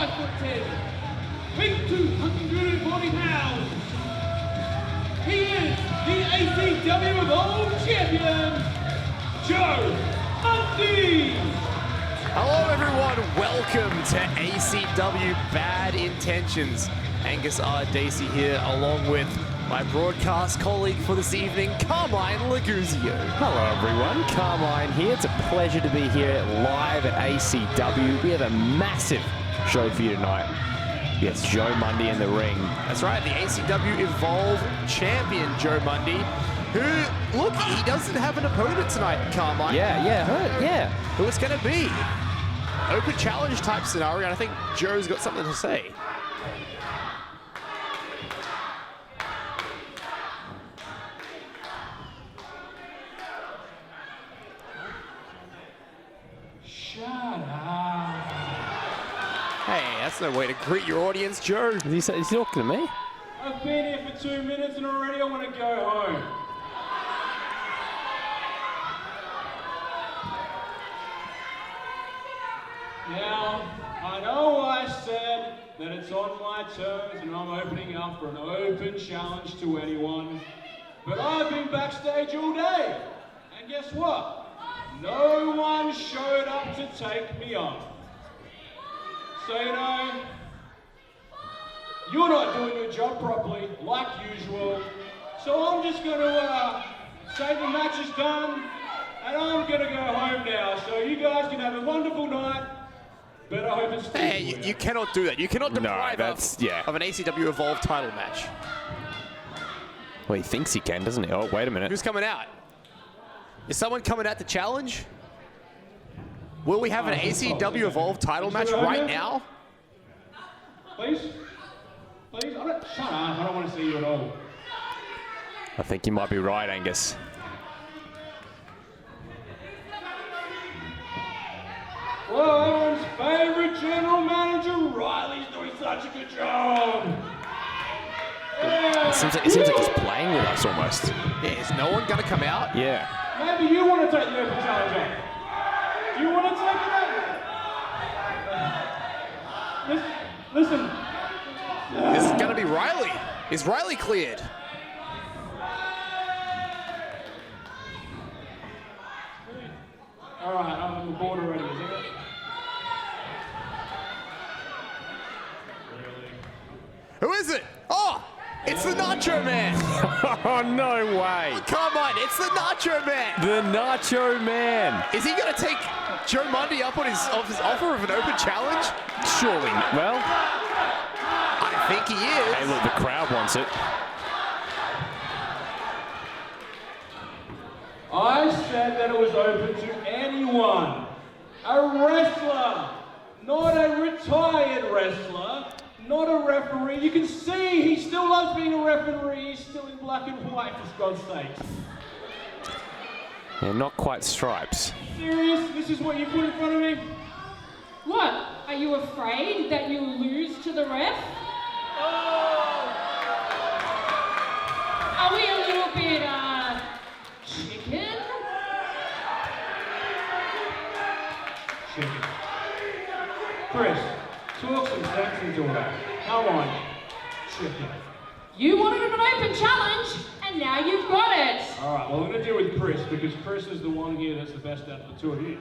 5'10", weight 240 pounds. He is the ACW Evolve Champion, Joe Mundy. Hello everyone, welcome to ACW Bad Intentions. Angus R. Dacey here, along with my broadcast colleague for this evening, Carmine Laguzio. Hello everyone, Carmine here. It's a pleasure to be here live at ACW. We have a massive show for you tonight. Yes, Joe Mundy in the ring. That's right, the ACW Evolve champion, Joe Mundy, who, look, he doesn't have an opponent tonight, Carmine. Yeah. Who it's going to be? Open challenge type scenario, and I think Joe's got something to say. Shut up. Hey, that's no way to greet your audience, Joe. Is he talking to me? I've been here for 2 minutes and already I want to go home. Now, I know I said that it's on my terms and I'm opening up for an open challenge to anyone, but I've been backstage all day, and guess what? No one showed up to take me on. So, you know, you're not doing your job properly, like usual, so I'm just going to say the match is done, and I'm going to go home now, so you guys can have a wonderful night. But I hope it's Hey, you cannot do that. You cannot deprive us of an ACW Evolve title match. Well, he thinks he can, doesn't he? Oh, wait a minute. Who's coming out? Is someone coming out to challenge? Will we have an ACW Evolve title match right now? Please? Please? Shut up. I don't want to see you at all. I think you might be right, Angus. Well, everyone's favorite general manager, Riley's doing such a good job. Yeah. It seems like he's playing with us almost. Yeah, is no one going to come out? Yeah. Maybe you want to take the open challenge on. Do you want to take it on? Listen. This is going to be Riley. Is Riley cleared? All right, I'm on the board already, isn't it? Who is it? Oh, it's the Nacho Man. Oh, no way. Come on, it's the Nacho Man. The Nacho Man. Is he going to take Joe Mundy up on his offer of an open challenge? Surely. Well, I think he is. hey, look, the crowd wants it. I said that it was open to anyone. A wrestler, not a retired wrestler, not a referee. You can see he still loves being a referee. He's still in black and white, for God's sake. Yeah, not quite stripes. Serious? This is what you put in front of me? What? Are you afraid that you'll lose to the ref? Are we a little bit, chicken? Chicken. Chris, talk some sense into it. Come on, chicken. You wanted an open challenge, and now you've got it. All right, well, I'm going to deal with Chris, because Chris is the one here that's the best out of the two of you.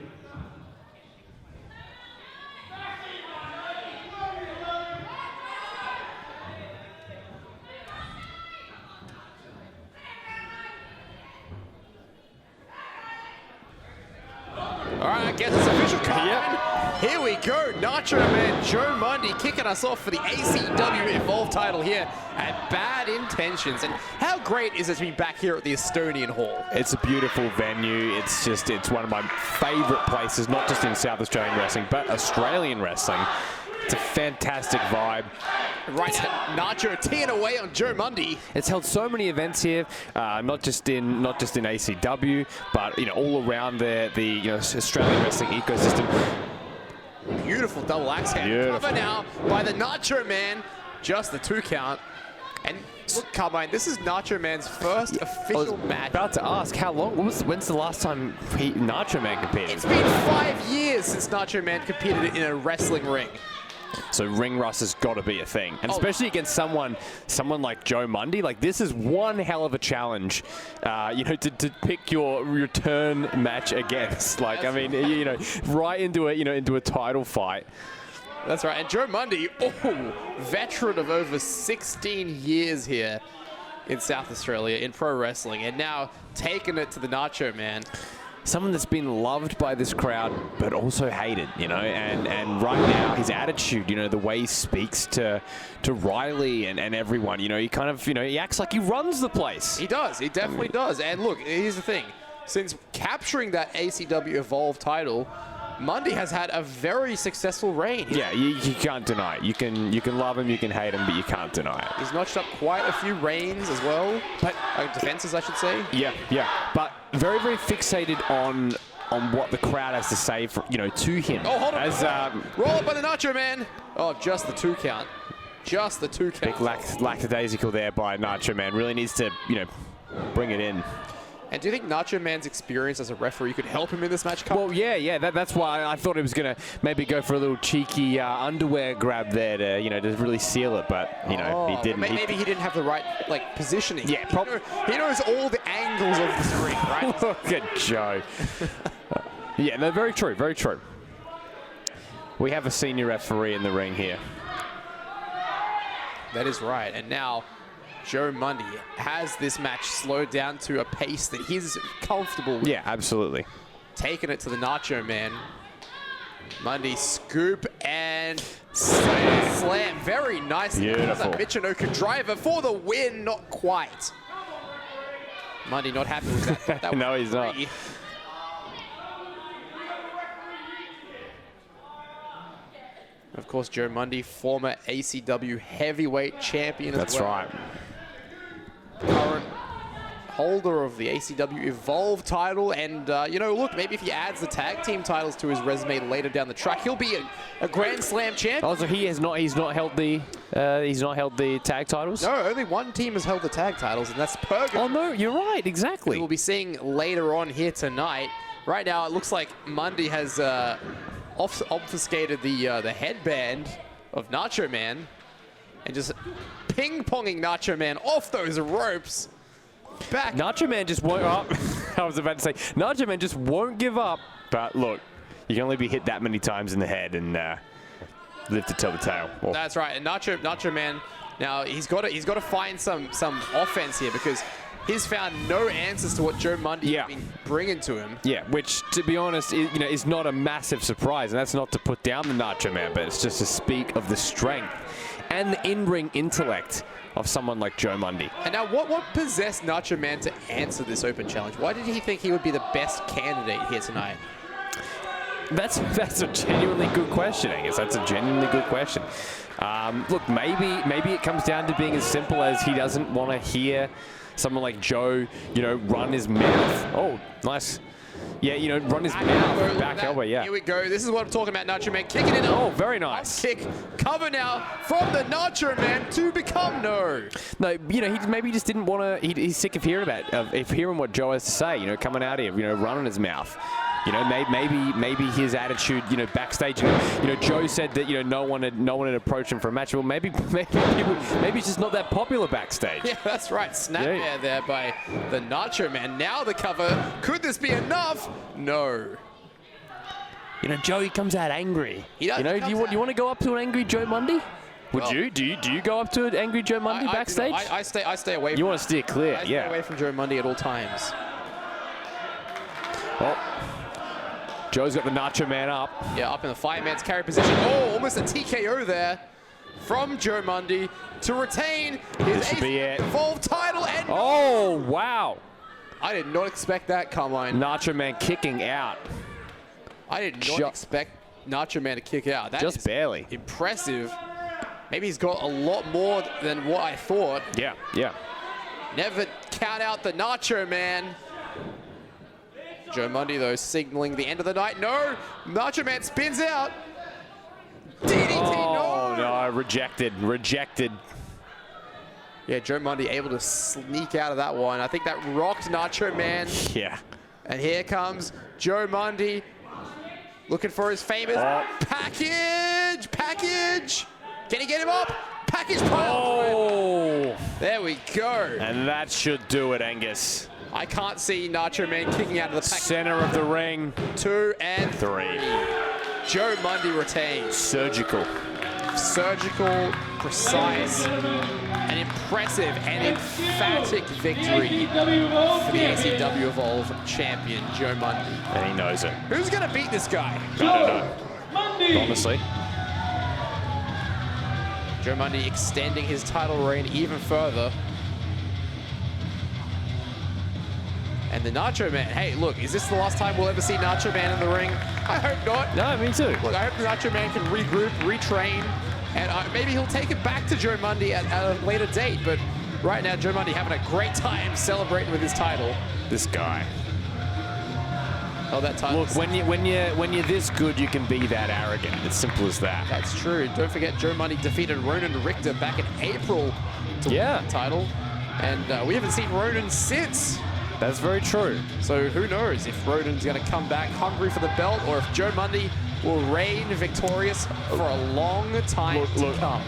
All right, I guess it's official, Carmine. Here we go, Nacho Man, Joe Mundy kicking us off for the ACW Evolve title here at Bad Intentions. And how great is it to be back here at the Estonian Hall? It's a beautiful venue. It's one of my favorite places, not just in South Australian wrestling, but Australian wrestling. It's a fantastic vibe. Right now, Nacho teeing away on Joe Mundy. It's held so many events here, not just in ACW, but all around the Australian wrestling ecosystem. Beautiful double axe handle. Cover now by the Nacho Man. Just the 2 count. And look, Carmine, this is Nacho Man's first official match. About to ask, how long? When's the last time Nacho Man competed? It's been 5 years since Nacho Man competed in a wrestling ring. So ring rust has got to be a thing, and especially against someone like Joe Mundy. Like, this is one hell of a challenge, you know, to pick your return match against. Like, I mean, you know, right into it, you know, into a title fight. That's right. And Joe Mundy, veteran of over 16 years here in South Australia in pro wrestling, and now taking it to the Nacho Man. Someone that's been loved by this crowd, but also hated, you know, and right now his attitude, you know, the way he speaks to Riley and everyone, you know, he kind of, you know, he acts like he runs the place. He does. He definitely does. And look, here's the thing. Since capturing that ACW Evolve title, Mundy has had a very successful reign. Yeah, you can't deny it. You can love him, you can hate him, but you can't deny it. He's notched up quite a few reigns as well. But defenses, I should say. Yeah, yeah. But very, very fixated on what the crowd has to say, for, you know, to him. Oh, hold on. Roll up by the Nacho Man. Oh, just the 2 count. Just the 2 count. Big lackadaisical there by Nacho Man. Really needs to, you know, bring it in. And do you think Nacho Man's experience as a referee could help him in this match? Well, yeah. That's why I thought he was going to maybe go for a little cheeky underwear grab there to, you know, to really seal it. But, you know, he didn't. Maybe he didn't have the right, like, positioning. Yeah, he knows all the angles of the screen, right? Look at Joe. Yeah, no, very true, very true. We have a senior referee in the ring here. That is right. And now Joe Mundy has this match slowed down to a pace that he's comfortable with. Yeah, absolutely. Taking it to the Nacho Man. Mundy scoop and slam. Very nice. Beautiful. A Michinoku driver for the win. Not quite. Mundy not happy with that. No, he's not. Of course, Joe Mundy, former ACW Heavyweight champion as well. That's right. Current holder of the ACW Evolve title, and you know, look, maybe if he adds the tag team titles to his resume later down the track, he'll be a Grand Slam champion. Also, he's not held the tag titles. No, only one team has held the tag titles, and that's Purgatory. Oh no, you're right, exactly. We'll be seeing later on here tonight. Right now, it looks like Mundy has obfuscated the headband of Nacho Man and just ping-ponging Nacho Man off those ropes. Back. Nacho Man just won't I was about to say, Nacho Man just won't give up. But look, you can only be hit that many times in the head and live to tell the tale. Well, that's right. And Nacho Man, now he's got to find some offense here, because he's found no answers to what Joe Mundy has been bringing to him. Yeah, which, to be honest, is not a massive surprise. And that's not to put down the Nacho Man, but it's just to speak of the strength and the in-ring intellect of someone like Joe Mundy. And now, what possessed Nacho Man to answer this open challenge? Why did he think he would be the best candidate here tonight? That's a genuinely good question, Angus. That's a genuinely good question. Look, maybe it comes down to being as simple as he doesn't want to hear someone like Joe, run his mouth. Oh, nice. Yeah, run his mouth. Back elbow, yeah. Here we go. This is what I'm talking about, Nacho Man. Kicking it. Oh, very nice. Kick. Cover now from the Nacho Man to become no. No, he maybe just didn't want to. He's sick of hearing what Joe has to say, coming out here, running his mouth. Maybe his attitude, backstage. Joe said that no one had approached him for a match. Well, maybe he's just not that popular backstage. Yeah, that's right. Snap there by the Nacho Man. Now the cover. Could this be enough? No. Joe, he comes out angry. He does. Do you want to go up to an angry Joe Mundy? Would you? Do you go up to an angry Joe Mundy backstage? I stay away. You want to steer clear, I stay away from Joe Mundy at all times. Oh. Joe's got the Nacho Man up. Yeah, up in the fireman's carry position. Oh, almost a TKO there from Joe Mundy to retain his Evolve title. And oh, wow. I did not expect that, Carmine. Nacho Man kicking out. I did not expect Nacho Man to kick out. That just barely. Impressive. Maybe he's got a lot more than what I thought. Yeah, yeah. Never count out the Nacho Man. Joe Mundy, though, signaling the end of the night. No! Nacho Man spins out. DDT, oh, no, rejected. Yeah, Joe Mundy able to sneak out of that one. I think that rocked Nacho Man. Yeah. And here comes Joe Mundy looking for his famous package package. Can he get him up? Package pile. Oh! There we go. And that should do it, Angus. I can't see Nacho Man kicking out of the package. Center of the ring. 2 and 3. Joe Mundy retains. Surgical. Surgical, precise, an impressive and emphatic victory for the ACW Evolve champion, Joe Mundy. And he knows it. Who's going to beat this guy? I don't know. Honestly. Joe Mundy extending his title reign even further. And the Nacho Man, hey, look, is this the last time we'll ever see Nacho Man in the ring? I hope not. No, me too. Look, I hope the Nacho Man can regroup, retrain, and maybe he'll take it back to Joe Mundy at a later date. But right now, Joe Mundy having a great time celebrating with his title. This guy. Oh, that title. Look, when you're this good, you can be that arrogant. It's simple as that. That's true. Don't forget, Joe Mundy defeated Ronan Richter back in April to win the title, and we haven't seen Ronan since. That's very true. So who knows if Ronan's going to come back hungry for the belt, or if Joe Mundy will reign victorious for a long time to come.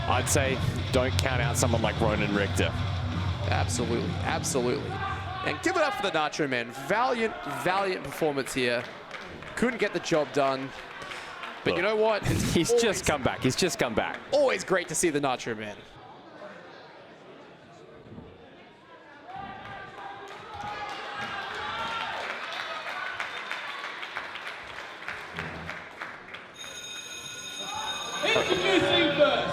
I'd say don't count out someone like Ronan Richter. Absolutely, absolutely. And give it up for the Nacho Man. Valiant, valiant performance here. Couldn't get the job done. But you know what? He's just come back. He's just come back. Always great to see the Nacho Man.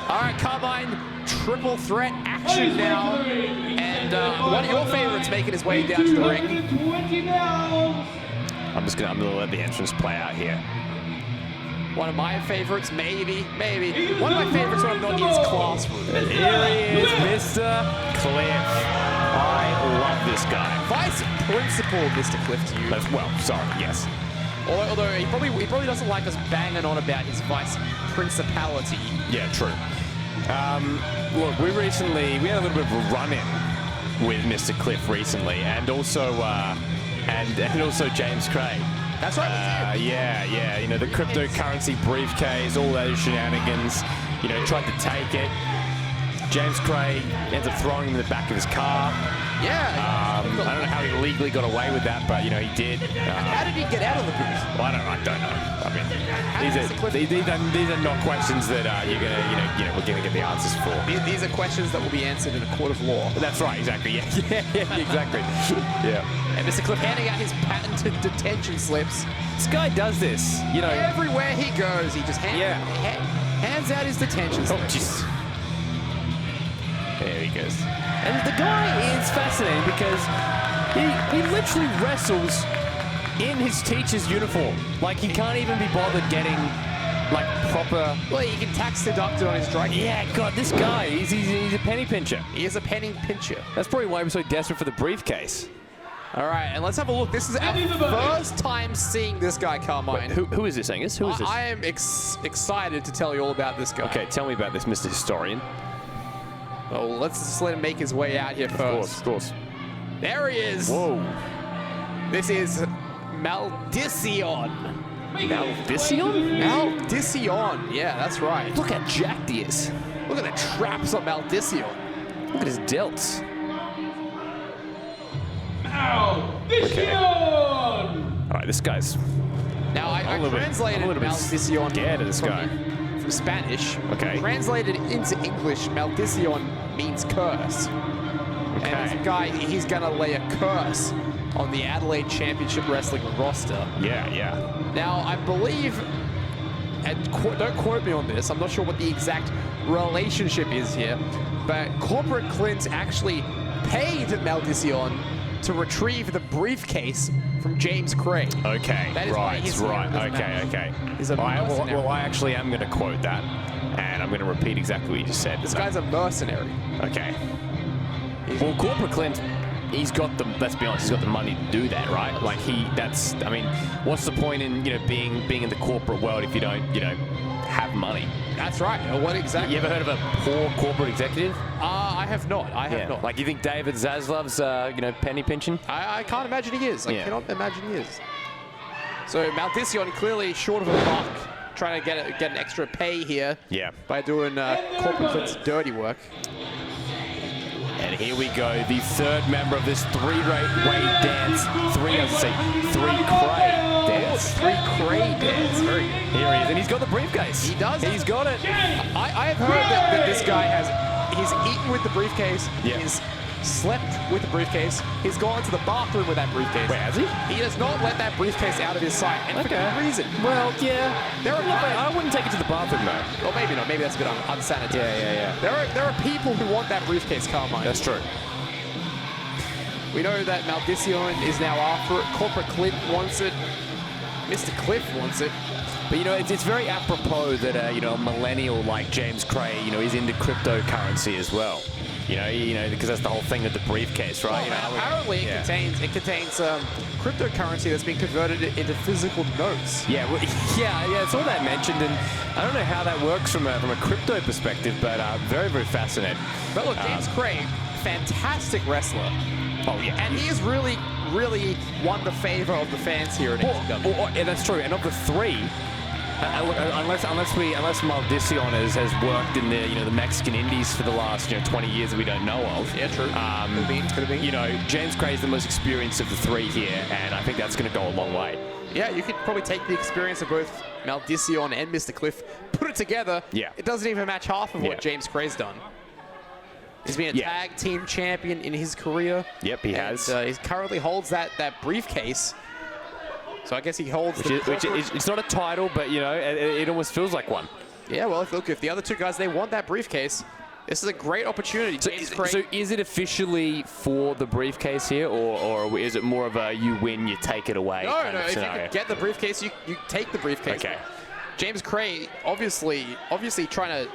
All right, Carmine, triple threat action now. And one of your favorites making his way down to the ring. I'm gonna let the entrance play out here. One of my favorites, maybe. One of my favorites when I'm not in his classroom. And here he is, Mr. Cliff. I love this guy. Vice Principal, Mr. Cliff, to you. Well, sorry, yes. Although he probably doesn't like us banging on about his vice principality. Yeah, true. Look, we had a little bit of a run-in with Mr. Cliff recently, and also also James Kray. That's right. Yeah. You know, the cryptocurrency briefcase, all those shenanigans. You know, tried to take it. James Kray ends up throwing him in the back of his car. Yeah. I don't know how he legally got away with that, but you know he did. How did he get out of the booth? Well, I don't know. I mean, these are not questions that we're gonna get the answers for. These are questions that will be answered in a court of law. That's right. Exactly. Yeah. Exactly. Yeah. And Mr. Cliff handing out his patented detention slips. This guy does this. You know, everywhere he goes, he just hands out his detention slips. Oh, jeez. There he goes. And the guy is fascinating because he literally wrestles in his teacher's uniform. Like, he can't even be bothered getting, like, proper... Well, he can tax deduct it on his dry. Yeah, God, this guy, he's a penny pincher. He is a penny pincher. That's probably why we're so desperate for the briefcase. All right, and let's have a look. This is our first time seeing this guy, Carmine. Wait, who is this, Angus? Who is this? I am excited to tell you all about this guy. Okay, tell me about this, Mr. Historian. Well, let's just let him make his way out here first. Of course. There he is. Whoa. This is Maldicion. Maldicion? Maldicion. Yeah, that's right. Look how jacked he is. Look at the traps on Maldicion. Look at his delts. Maldicion! Okay. All right, this guy's... Now, I translated Maldicion scared of this guy. From Spanish. Okay. Translated into English, Maldicion means curse. Okay. And this guy, he's gonna lay a curse on the Adelaide Championship Wrestling roster. Yeah. Now, I believe, and don't quote me on this, I'm not sure what the exact relationship is here, but Corporate Clint actually paid Maldicion to retrieve the briefcase from James Kray. Okay, That is why he's here in this match. Okay. He's a mercenary. Well, I actually am going to quote that, and I'm going to repeat exactly what you just said. This guy's a mercenary. Okay. Well, Corporate Clint, he's got the, let's be honest, he's got the money to do that, right? Like, I mean, what's the point in, being in the corporate world if you don't, have money? That's right. What exactly? You ever heard of a poor corporate executive? I have not. I have not. Like, you think David Zaslav's, penny pinching? I can't imagine he is. I cannot imagine he is. So Maldicion clearly short of a buck, trying to get an extra pay here. Yeah. By doing Corporate's dirty work. And here we go, the third member of this three-way dance. Three Kray dance. Three Kray dance. Very good. Here he is, and he's got the briefcase. He does. He's got it. I have heard that this guy he's eaten with the briefcase. Yeah. He's slept with the briefcase. He's gone to the bathroom with that briefcase. Wait, has he? He does not let that briefcase out of his sight, and for good reason. Well, yeah. I I wouldn't take it to the bathroom, though. Well, maybe not. Maybe that's a bit unsanitary. Yeah. There are people who want that briefcase, Carmine. That's true. We know that Maldicion is now after it. Corporate Clint wants it. Mr. Cliff wants it. But, you know, it's very apropos that, you know, a millennial like James Kray, you know, is into cryptocurrency as well. You know, because that's the whole thing with the briefcase, right? Well, you know, apparently it contains cryptocurrency that's been converted into physical notes. Yeah, well, yeah, it's all that mentioned, and I don't know how that works from a crypto perspective, but very, very fascinating. But look, James Kray, fantastic wrestler. Oh yeah, and he has really, really won the favor of the fans here at ACW. Yeah, that's true. And of the three, unless Maldicion has worked in the Mexican Indies for the last 20 years that we don't know of. Yeah, true. Could have been. You know, James Kray is the most experienced of the three here, and I think that's going to go a long way. Yeah, you could probably take the experience of both Maldicion and Mr. Cliff, put it together. Yeah. It doesn't even match half of what James Kray's done. He's been a tag team champion in his career. Yep, he has. He currently holds that briefcase. So I guess he holds it's not a title, but you know, it almost feels like one. Yeah, well, if the other two guys, they want that briefcase, this is a great opportunity. So is it officially for the briefcase here, or is it more of a you win, you take it away kind of if scenario? you can get the briefcase, you take the briefcase. Okay. James Kray, obviously trying to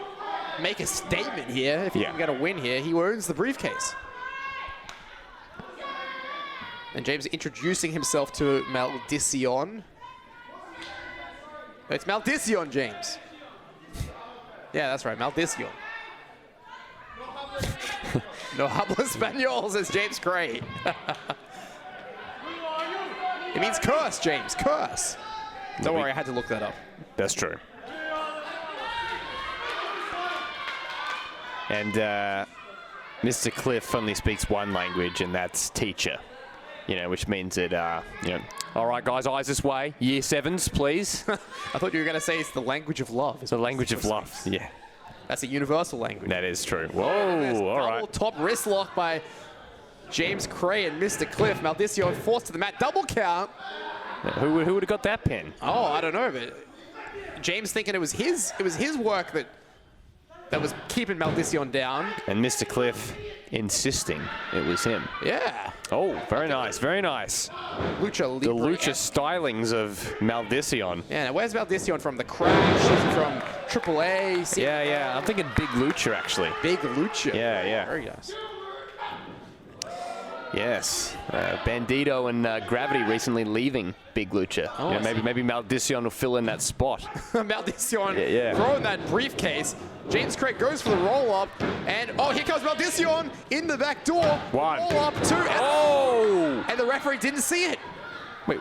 make a statement here. If he can get a win here, he owns the briefcase. And James introducing himself to Maldicion. It's Maldicion, James. Yeah, that's right, Maldicion. No habla español, says James Kray. It means curse, James, curse. Don't worry, I had to look that up. That's true. And Mr. Cliff only speaks one language, and that's teacher. You know, which means that, all right, guys, eyes this way. Year 7s, please. I thought you were going to say it's the language of love. It's the language of love, yeah. That's a universal language. That is true. Whoa, all right. Double top wrist lock by James Kray and Mr. Cliff. Maldicion forced to the mat. Double count. Who would have got that pin? Oh, I don't know, but James thinking it was his work that was keeping Maldicion down. And Mr. Cliff insisting it was him. Yeah. Oh, very nice, very nice. Lucha The Libre. lucha stylings of Maldicion. Yeah, now where's Maldicion from? The Crash? Is he from AAA? Yeah, I'm thinking Big Lucha, actually. Big Lucha. Yeah. Very nice. Yes, Bandito and Gravity recently leaving Big Lucha. Oh, you know, maybe Maldicion will fill in that spot. Maldicion throwing that briefcase. James Kray goes for the roll-up, and here comes Maldicion in the back door. One. Roll-up, two, and the referee didn't see it. Wait,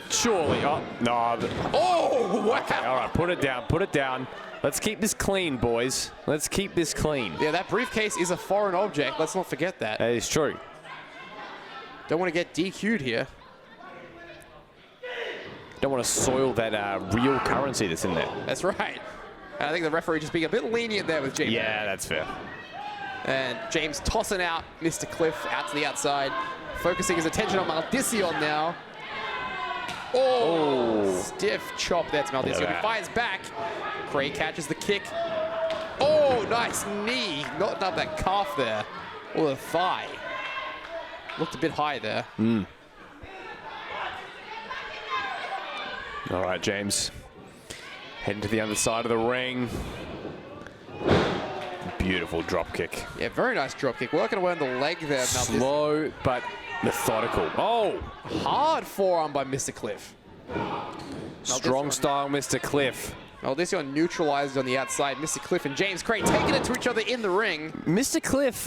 surely, no. Oh, wow. Okay, all right, put it down. Let's keep this clean, boys. Let's keep this clean. Yeah, that briefcase is a foreign object. Let's not forget that. That is true. Don't want to get DQ'd here. Don't want to soil that real currency that's in there. That's right. And I think the referee just being a bit lenient there with James. Yeah, that's fair. And James tossing out Mr. Cliff out to the outside, focusing his attention on Maldicion now. Oh, stiff chop there to Maldicion. He fires back. Kray catches the kick. Oh, nice knee. Not that calf there. Or the thigh. Looked a bit high there. All right, James. Heading to the other side of the ring. Beautiful drop kick. Yeah, very nice drop kick. Working away on the leg there. Maldicion. Slow but methodical. Oh! Hard forearm by Mr. Cliff. Strong style, Mr. Cliff. Maldicion neutralized on the outside. Mr. Cliff and James Kray taking it to each other in the ring. Mr. Cliff,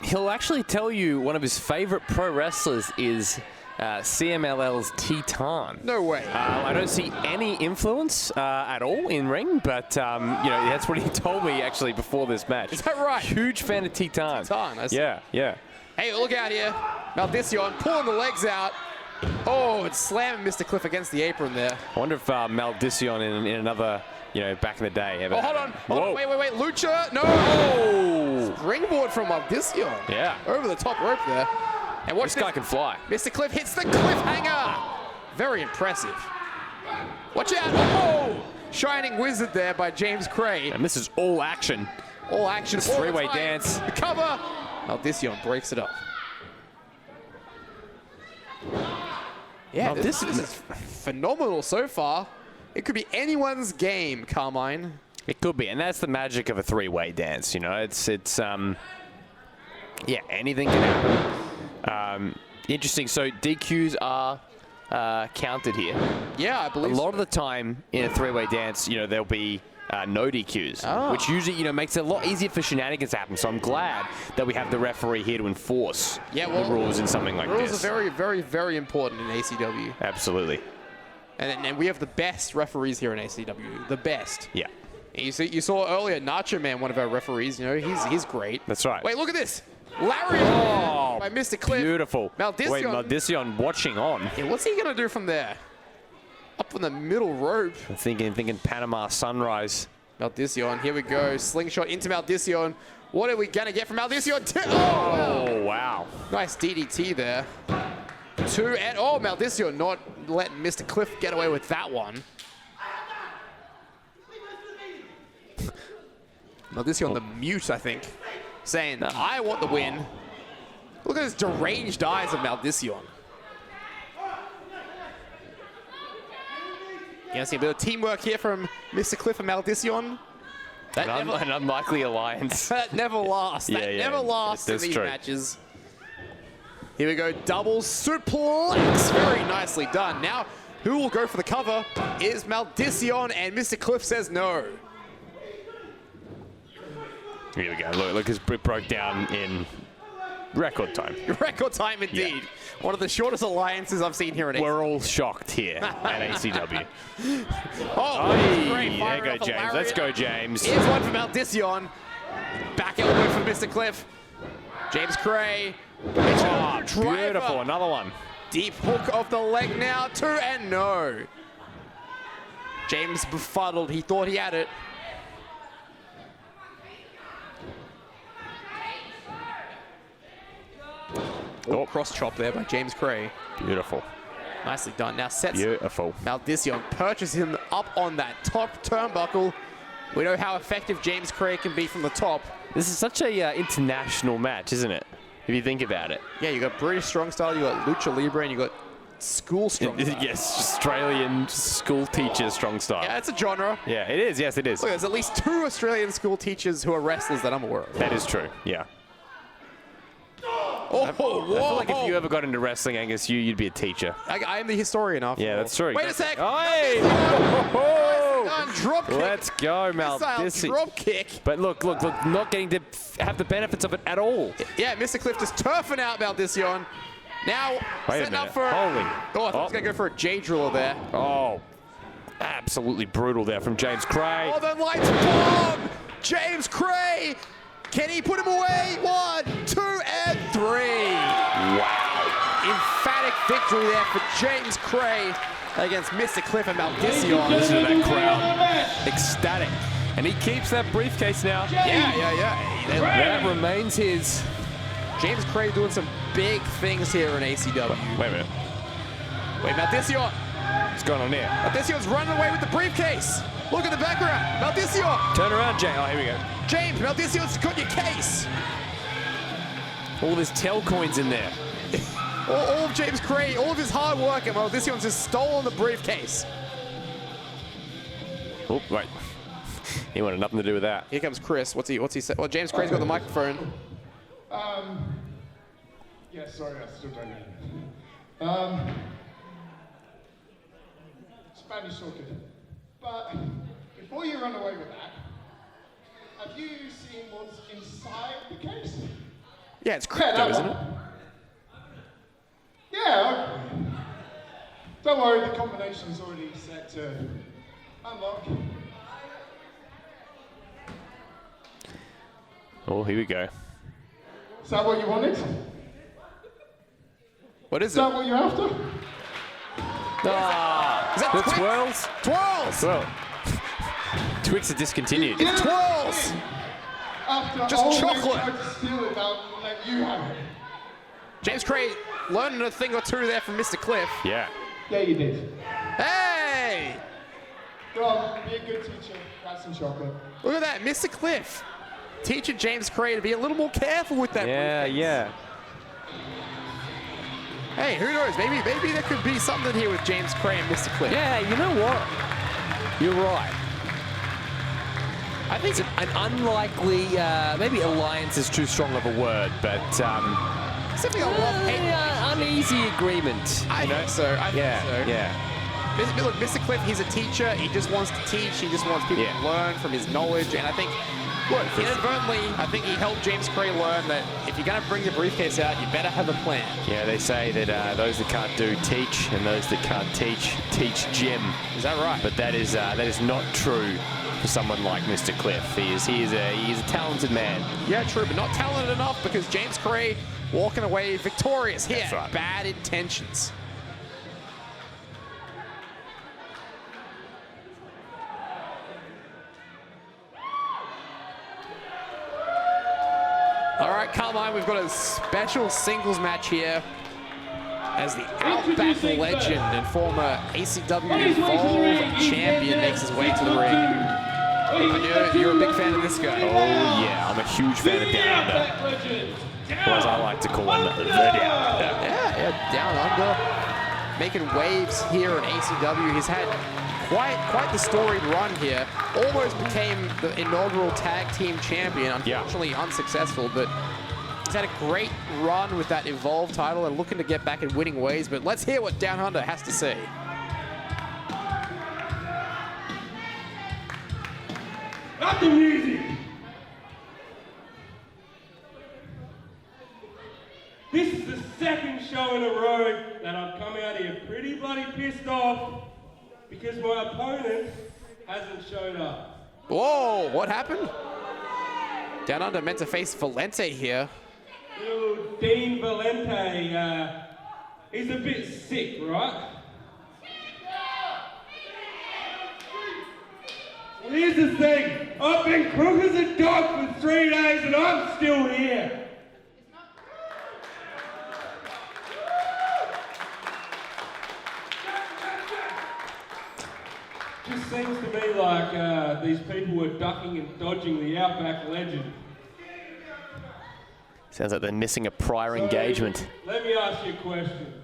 he'll actually tell you one of his favorite pro wrestlers is CMLL's Titan. No way. I don't see any influence at all in ring, but you know, that's what he told me actually before this match. Is that right? Huge fan of Titan. Yeah, yeah. Hey, look out here. Maldicion pulling the legs out. Oh, it's slamming Mr. Cliff against the apron there. I wonder if Maldicion in another, you know, back in the day ever. Oh, hold on. Wait. Lucha. No. Oh. Springboard from Maldicion. Yeah. Over the top rope there. And watch this guy can fly. Mr. Cliff hits the cliffhanger. Very impressive. Watch out. Oh. Shining Wizard there by James Kray. And this is all action. All action. Three-way dance. The cover. Maldicion breaks it up. Yeah, this is phenomenal so far. It could be anyone's game, Carmine. It could be, and that's the magic of a three-way dance. You know, it's yeah, anything can happen. Interesting. So DQs are counted here. Yeah, I believe a lot of the time in a three-way dance, you know, there'll be no DQs, which usually, you know, makes it a lot easier for shenanigans to happen. So I'm glad that we have the referee here to enforce the rules in something like this. Rules are very, very, very important in ACW. Absolutely. And we have the best referees here in ACW. The best. Yeah. And you saw earlier Nacho Man, one of our referees. You know, he's great. That's right. Wait, look at this. Lariat by Mr. Cliff. Beautiful. Maldicion. Wait, Maldicion watching on. Yeah, what's he gonna do from there? Up on the middle rope. I'm thinking Panama Sunrise. Maldicion, here we go. Slingshot into Maldicion. What are we gonna get from Maldicion? Oh, wow. Nice DDT there. Maldicion not letting Mr. Cliff get away with that one. Maldicion the mute, I think, saying, I want the win. Look at those deranged eyes of Maldicion. You see a bit of teamwork here from Mr. Cliff and Maldicion. An unlikely alliance. That never lasts. That never lasts in these matches. Here we go, double suplex. Very nicely done. Now, who will go for the cover is Maldicion, and Mr. Cliff says no. Here we go. Look, it broke down in record time. Record time indeed. Yeah. One of the shortest alliances I've seen here at ACW. We're all shocked here at ACW. There you go, James. Let's go, James. Here's one from Maldicion. Back elbow from Mr. Cliff. James Kray. Beautiful. Another one. Deep hook of the leg now. 2 and no. James befuddled. He thought he had it. Oh, cross chop there by James Kray. Beautiful. Nicely done. Now sets beautiful. Maldicion, purchases him up on that top turnbuckle. We know how effective James Kray can be from the top. This is such a international match, isn't it? If you think about it. Yeah, you got British strong style, you got Lucha Libre, and you got school strong style. Yes, Australian school teacher strong style. Yeah, it's a genre. Yeah, it is. Yes, it is. Look, there's at least 2 Australian school teachers who are wrestlers that I'm aware of. That is true. Yeah. Oh, I feel like if you ever got into wrestling, Angus, you'd be a teacher. I am the historian after all. Yeah, that's true. Wait a sec. Drop kick. Let's go, Maldicion. Drop kick. But look, not getting to have the benefits of it at all. Yeah, Mr. Cliff just turfing out Maldicion. Now, setting up for... Holy. I thought he was going to go for a J driller there. Oh, absolutely brutal there from James Kray. Oh, the lights bomb! James Kray! Can he put him away? 1, 2, and 3. Wow. Emphatic victory there for James Kray against Mr. Cliff and Maldicion. Listen to that crowd. Ecstatic. And he keeps that briefcase now. Yeah. That remains his. James Kray doing some big things here in ACW. Wait a minute. Wait, Maldicion. What's going on here? Maldicion's running away with the briefcase. Look at the background. Maldicion. Turn around, James. Oh, here we go. James, Maldicion's got your case. All this tail coins in there. all of James Kray, all of his hard work, and Maldicion's just stolen the briefcase. Oh, right. He wanted nothing to do with that. Here comes Chris. What's he said? Well, James Kray's got the microphone. Yeah, sorry, I still don't know. Spanish orchid. But before you run away with that, have you seen what's inside the case? Yeah, it's crypto, isn't it? Yeah, Don't worry, the combination is already set to unlock. Oh, here we go. Is that what you wanted? What Is is that it? what you're after? Ah, Is that the Twix? twirls? Twirls! Well, Twix are discontinued. Yeah. Twirls! After Just all chocolate. tried to steal it, I'll let you have it. James Kray learning a thing or two there from Mr. Cliff. Yeah. Yeah, you did. Hey! Go on, be a good teacher, grab some chocolate. Look at that, Mr. Cliff. Teaching James Kray to be a little more careful with that Yeah, briefcase. yeah. Hey, who knows? Maybe there could be something here with James Kray and Mr. Cliff. Yeah, you know what? You're right. I think It's an unlikely, maybe alliance is too strong of a word, but something I love hate. uneasy agreement. I think so. I think so. Yeah. Look, Mr. Cliff, he's a teacher. He just wants to teach. He just wants people to learn from his knowledge. And I think, look, inadvertently, I think he helped James Kray learn that if you're going to bring the briefcase out, you better have a plan. Yeah, they say that those that can't do teach, and those that can't teach gym. Is that right? But that is not true for someone like Mr. Cliff. He is a talented man. Yeah, true, but not talented enough because James Kray walking away victorious here. That's right. Bad intentions. All right, Carmine, we've got a special singles match here as the Outback legend and former ACW Evolve champion makes his way to the ring. I know you're a big fan of this guy. Oh yeah, I'm a huge fan of Down Under. Or as I like to call him, the Down Under. Yeah, Down Under, making waves here in ACW. He's had quite the storied run here. Almost became the inaugural tag team champion. Unfortunately, unsuccessful, but he's had a great run with that Evolve title and looking to get back in winning ways. But let's hear what Down Under has to say. Not the music! This is the second show in a row that I've come out here pretty bloody pissed off because my opponent hasn't showed up. Whoa, what happened? Down Under meant to face Valente here. Little Dean Valente, he's a bit sick, right? Well, here's the thing. I've been crook as a dog for 3 days and I'm still here. Just seems to me like these people were ducking and dodging the Outback legend. Sounds like they're missing a prior engagement. Let me ask you a question.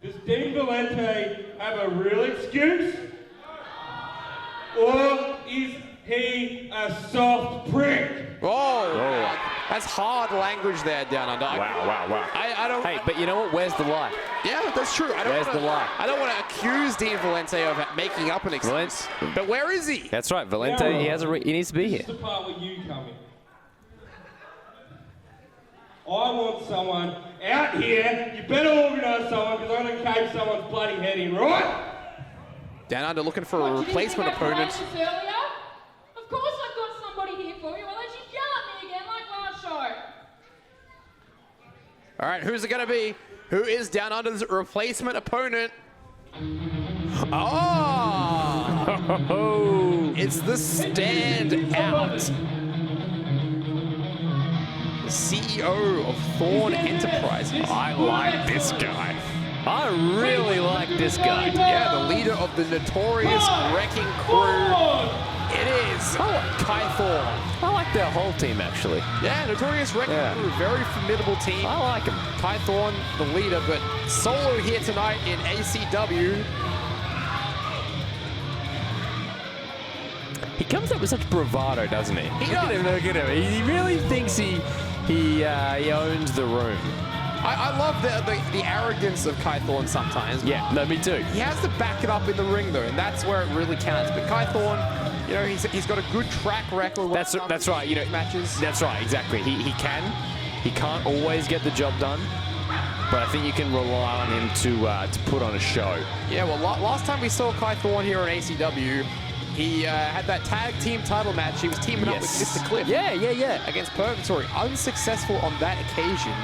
Does Dean Valente have a real excuse? Or is he a soft prick? Whoa, that's hard language there, Down Under. Wow. I don't. Hey, but you know what? Where's the lie? Yeah, that's true. Where's the lie? I don't want to accuse Dean Valente of making up an excuse. But where is he? That's right, Valente. He needs to be This here. is the part where you come in. I want someone out here. You better organise someone because I'm going to cave someone's bloody head in, right? Down Under looking for a What, you didn't replacement think I opponent. planned this earlier? Of course I've got somebody here for you. Well, don't you yell at me again like last show. All right, who's it going to be? Who is Down Under's replacement opponent? Oh! It's the Stand Out. The CEO of Thorn Enterprises. I like this guy. I really like this guy. Yeah, the leader of the notorious Wrecking Crew. It is Kai Thorne. I like their whole team, actually. Yeah, notorious Wrecking Crew, very formidable team. I like him. Kai Thorne, the leader, but solo here tonight in ACW. He comes up with such bravado, doesn't he? Look at him. He really thinks he owns the room. I love the arrogance of Kai Thorne sometimes. Yeah, no, me too. He has to back it up in the ring though, and that's where it really counts. But Kai Thorne, you know, he's got a good track record. That's right. You know, matches. That's right. Exactly. He can't always get the job done, but I think you can rely on him to put on a show. Yeah, well, last time we saw Kai Thorne here on ACW, he had that tag team title match. He was teaming up with Mr. Cliff. Yeah. Against Purgatory. Unsuccessful on that occasion.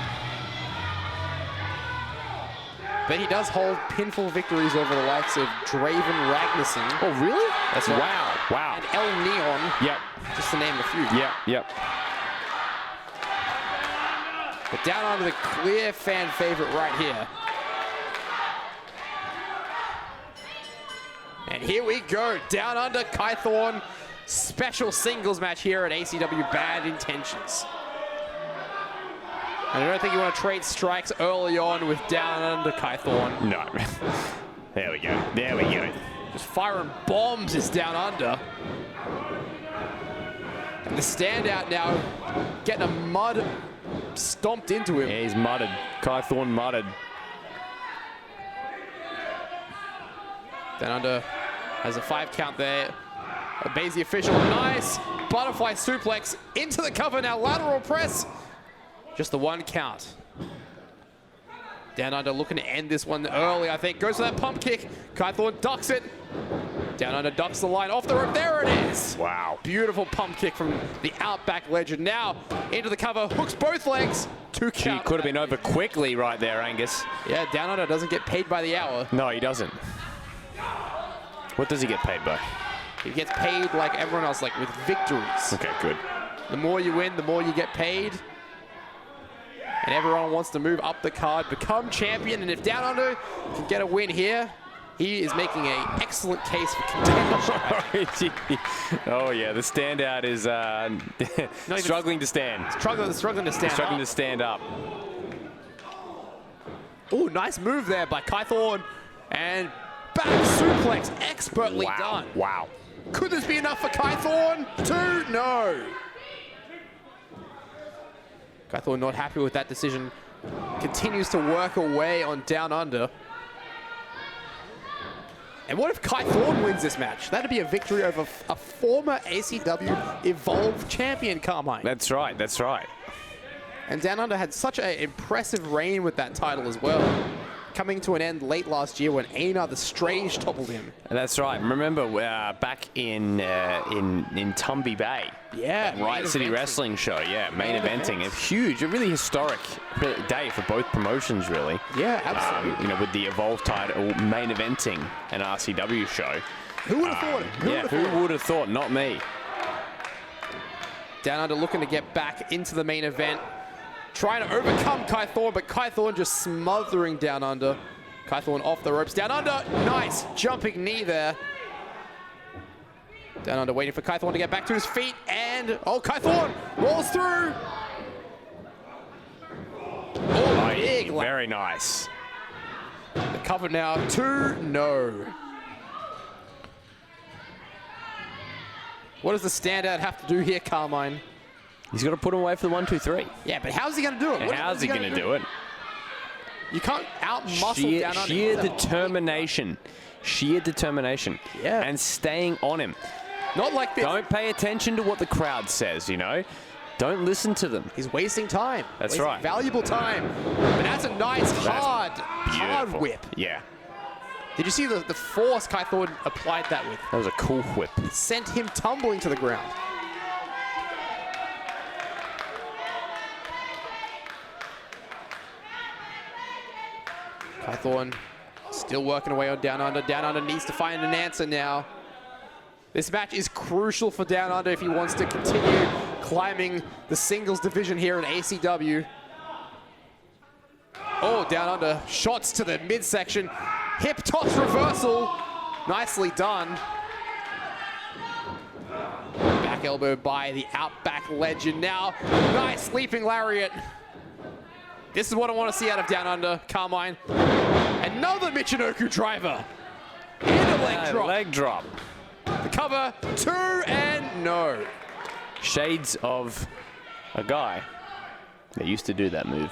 But he does hold pinfall victories over the likes of Draven, Ragnarsson. Oh, really? That's right. Wow. And El Neon. Yep. Just to name a few. Yep. But down under the clear fan favorite right here. And here we go. Down under Kai Thorne. Special singles match here at ACW Bad Intentions. And I don't think you want to trade strikes early on with Down Under Kai Thorne. No. There we go. Just firing bombs is Down Under. And the standout now getting a mud stomped into him. Yeah, he's mudded. Kai Thorne mudded. Down Under has a 5 count there. Obeys the official. Nice butterfly suplex into the cover now. Lateral press. Just the 1 count. Down Under looking to end this one early, I think. Goes for that pump kick. Kai Thorne ducks it. Down Under ducks the line off the rope. There it is. Wow. Beautiful pump kick from the Outback legend. Now into the cover. Hooks both legs. 2 count. He could have been over quickly right there, Angus. Yeah, Down Under doesn't get paid by the hour. No, he doesn't. What does he get paid by? He gets paid like everyone else, like with victories. Okay, good. The more you win, the more you get paid. And everyone wants to move up the card, become champion. And if Down Under can get a win here, he is making an excellent case for contendership. Oh, yeah, the standout is struggling to stand. Struggling to stand Struggling up. to stand up. Oh, nice move there by Kai Thorne. And back suplex, expertly done. Wow. Could this be enough for Kai Thorne? 2, no. Kai Thorne not happy with that decision. Continues to work away on Down Under. And what if Kai Thorne wins this match? That'd be a victory over a former ACW Evolve champion, Carmine. That's right. And Down Under had such an impressive reign with that title as well. Coming to an end late last year when Einar the Strange toppled him. That's right. Remember back in Tumby Bay. Yeah, Riot City Wrestling show. Yeah, main eventing. A huge, a really historic day for both promotions, really. Yeah, absolutely. You know, with the Evolve title main eventing an RCW show. Who would have thought it? Who would have thought? Not me. Down Under looking to get back into the main event. Trying to overcome Kai Thorne, but Kai Thorne just smothering Down Under. Kai Thorne off the ropes. Down Under, nice jumping knee there. Down Under waiting for Kai Thorne to get back to his feet, and Kai Thorne rolls through. Oh, big. Very nice. The cover now, 2, no. What does the standout have to do here, Carmine? He's got to put him away for the 1, 2, 3. Yeah, but how's he going to do it? And how's he going to do it? You can't out-muscle Down Under. Sheer determination. Sheer determination. Yeah. And staying on him. Not like this. Don't pay attention to what the crowd says, you know? Don't listen to them. He's wasting time. That's wasting right. Valuable time. But that's a nice, hard whip. Yeah. Did you see the force Kai Thorne applied that with? That was a cool whip. It sent him tumbling to the ground. Kai Thorne still working away on Down Under. Down Under needs to find an answer now. This match is crucial for Down Under if he wants to continue climbing the singles division here in ACW. Oh, Down Under, shots to the midsection. Hip toss reversal. Nicely done. Back elbow by the Outback legend now. Nice leaping lariat. This is what I want to see out of Down Under, Carmine. Another Michinoku driver. And a leg drop. Leg drop. The cover, 2, and no. Shades of a guy that used to do that move.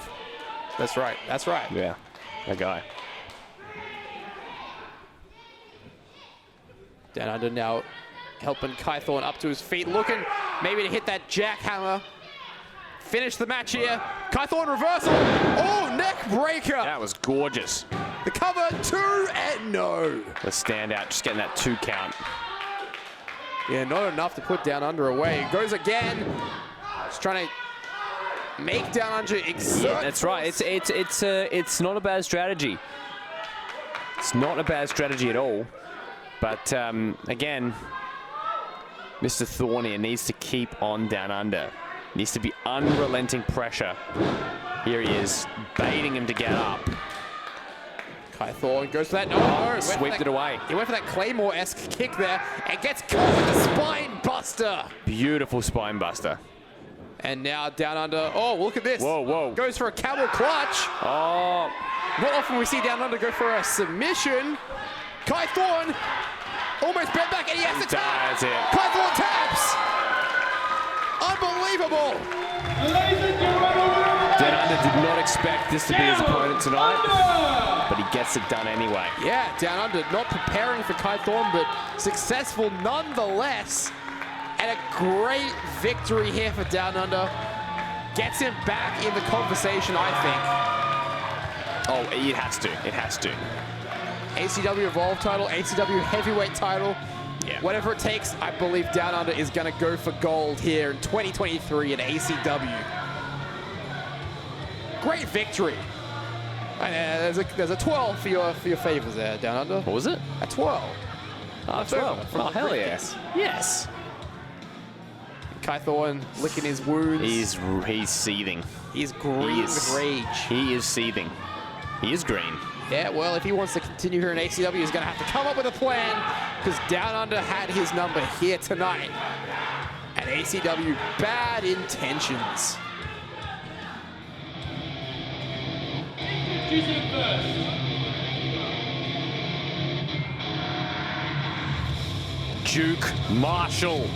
That's right, that's right. Yeah, a guy. Down Under now helping Kai Thorne up to his feet, looking maybe to hit that jackhammer. finish the match here. Thorne reversal. Oh, neck breaker. That was gorgeous. The cover, 2 and no. The standout, just getting that 2 count. Yeah, not enough to put Downunder away. Goes again. Just trying to make Downunder exert. Yeah, that's right. It's not a bad strategy. It's not a bad strategy at all. But again, Mr. Thorne here needs to keep on Downunder. Needs to be unrelenting pressure. Here he is, baiting him to get up. Thorne goes for that. No, swept it away. He went for that Claymore-esque kick there and gets caught with the spine buster. Beautiful spine buster. And now Downunder. Oh, look at this. Whoa, whoa. Goes for a camel clutch. Oh. Not often we see Downunder go for a submission. Thorne almost bent back and he has to tap. That's it. Thorne taps. Unbelievable. Downunder did not expect this to be his opponent tonight, but he gets it done anyway. Yeah, Downunder not preparing for Thorne, but successful nonetheless. And a great victory here for Downunder. Gets him back in the conversation, I think. Oh, it has to. It has to. ACW Evolve title, ACW Heavyweight title. Yeah. Whatever it takes, I believe Downunder is going to go for gold here in 2023 at ACW. Great victory. There's a 12 for your favors there, Downunder. What was it? A 12. Oh, 12. From Oh, the hell briefcase. yes. Yes. Thorne licking his wounds. He's seething. He's green with rage. He is seething. He is green. Yeah, well, if he wants to continue here in ACW, he's going to have to come up with a plan because Downunder had his number here tonight at ACW. Bad intentions. Introducing first. Duke Marshall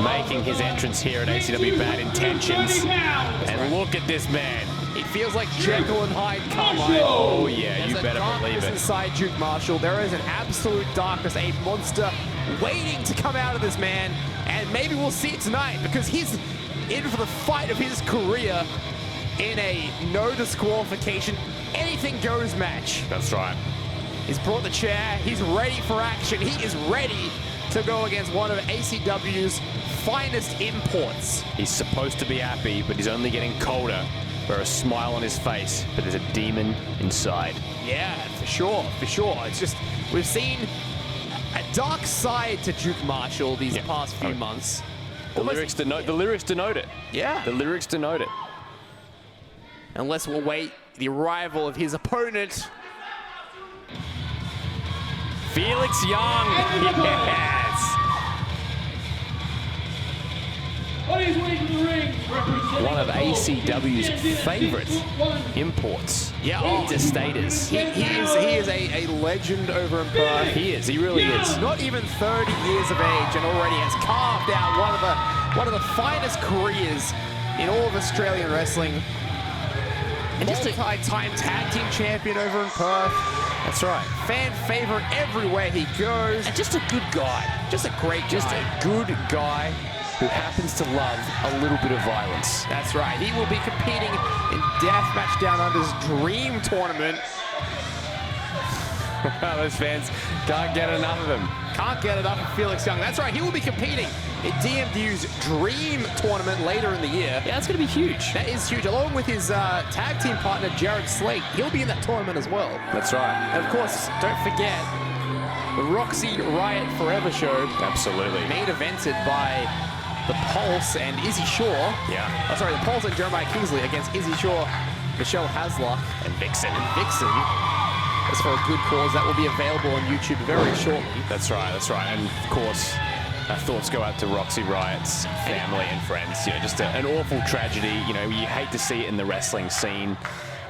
making his entrance here at ACW. Bad intentions. And look at this man. It feels like Jekyll and Hyde Carmine. Oh yeah, There's you a better believe darkness it. inside Duke Marshall. There is an absolute darkness, a monster waiting to come out of this man. And maybe we'll see it tonight because he's in for the fight of his career in a no disqualification, anything goes match. That's right. He's brought the chair. He's ready for action. He is ready to go against one of ACW's finest imports. He's supposed to be happy, but he's only getting colder. With a smile on his face, but there's a demon inside. Yeah, for sure, for sure. It's just, we've seen a dark side to Duke Marshall these past few months. The lyrics denote it. Yeah. The lyrics denote it. Unless we'll wait the arrival of his opponent. Felix Young. Yes. One of ACW's favorite imports. Yeah, Interstaters. He is a legend over in Perth. He is. He really is. Not even 30 years of age and already has carved out one of the finest careers in all of Australian wrestling. And just a multi-time tag team champion over in Perth. That's right. Fan favorite everywhere he goes. And just a good guy. Just a great guy. Just a good guy who happens to love a little bit of violence. That's right. He will be competing in Deathmatch Down Under's dream tournament. Those fans can't get enough of him. Can't get enough of Felix Young. That's right. He will be competing in DMDU's dream tournament later in the year. Yeah, that's going to be huge. That is huge. Along with his tag team partner, Jared Slic. He'll be in that tournament as well. That's right. And of course, don't forget the Roxy Riot Forever show. Absolutely. Main evented by The Pulse and Izzy Shaw. Yeah. Oh, sorry, The Pulse and Jeremiah Kingsley against Izzy Shaw, Michelle Hasluck, And Vixen. That's for a good cause. That will be available on YouTube very shortly. That's right, that's right. And of course, our thoughts go out to Roxy Riot's family and friends. You know, just an awful tragedy. You know, you hate to see it in the wrestling scene.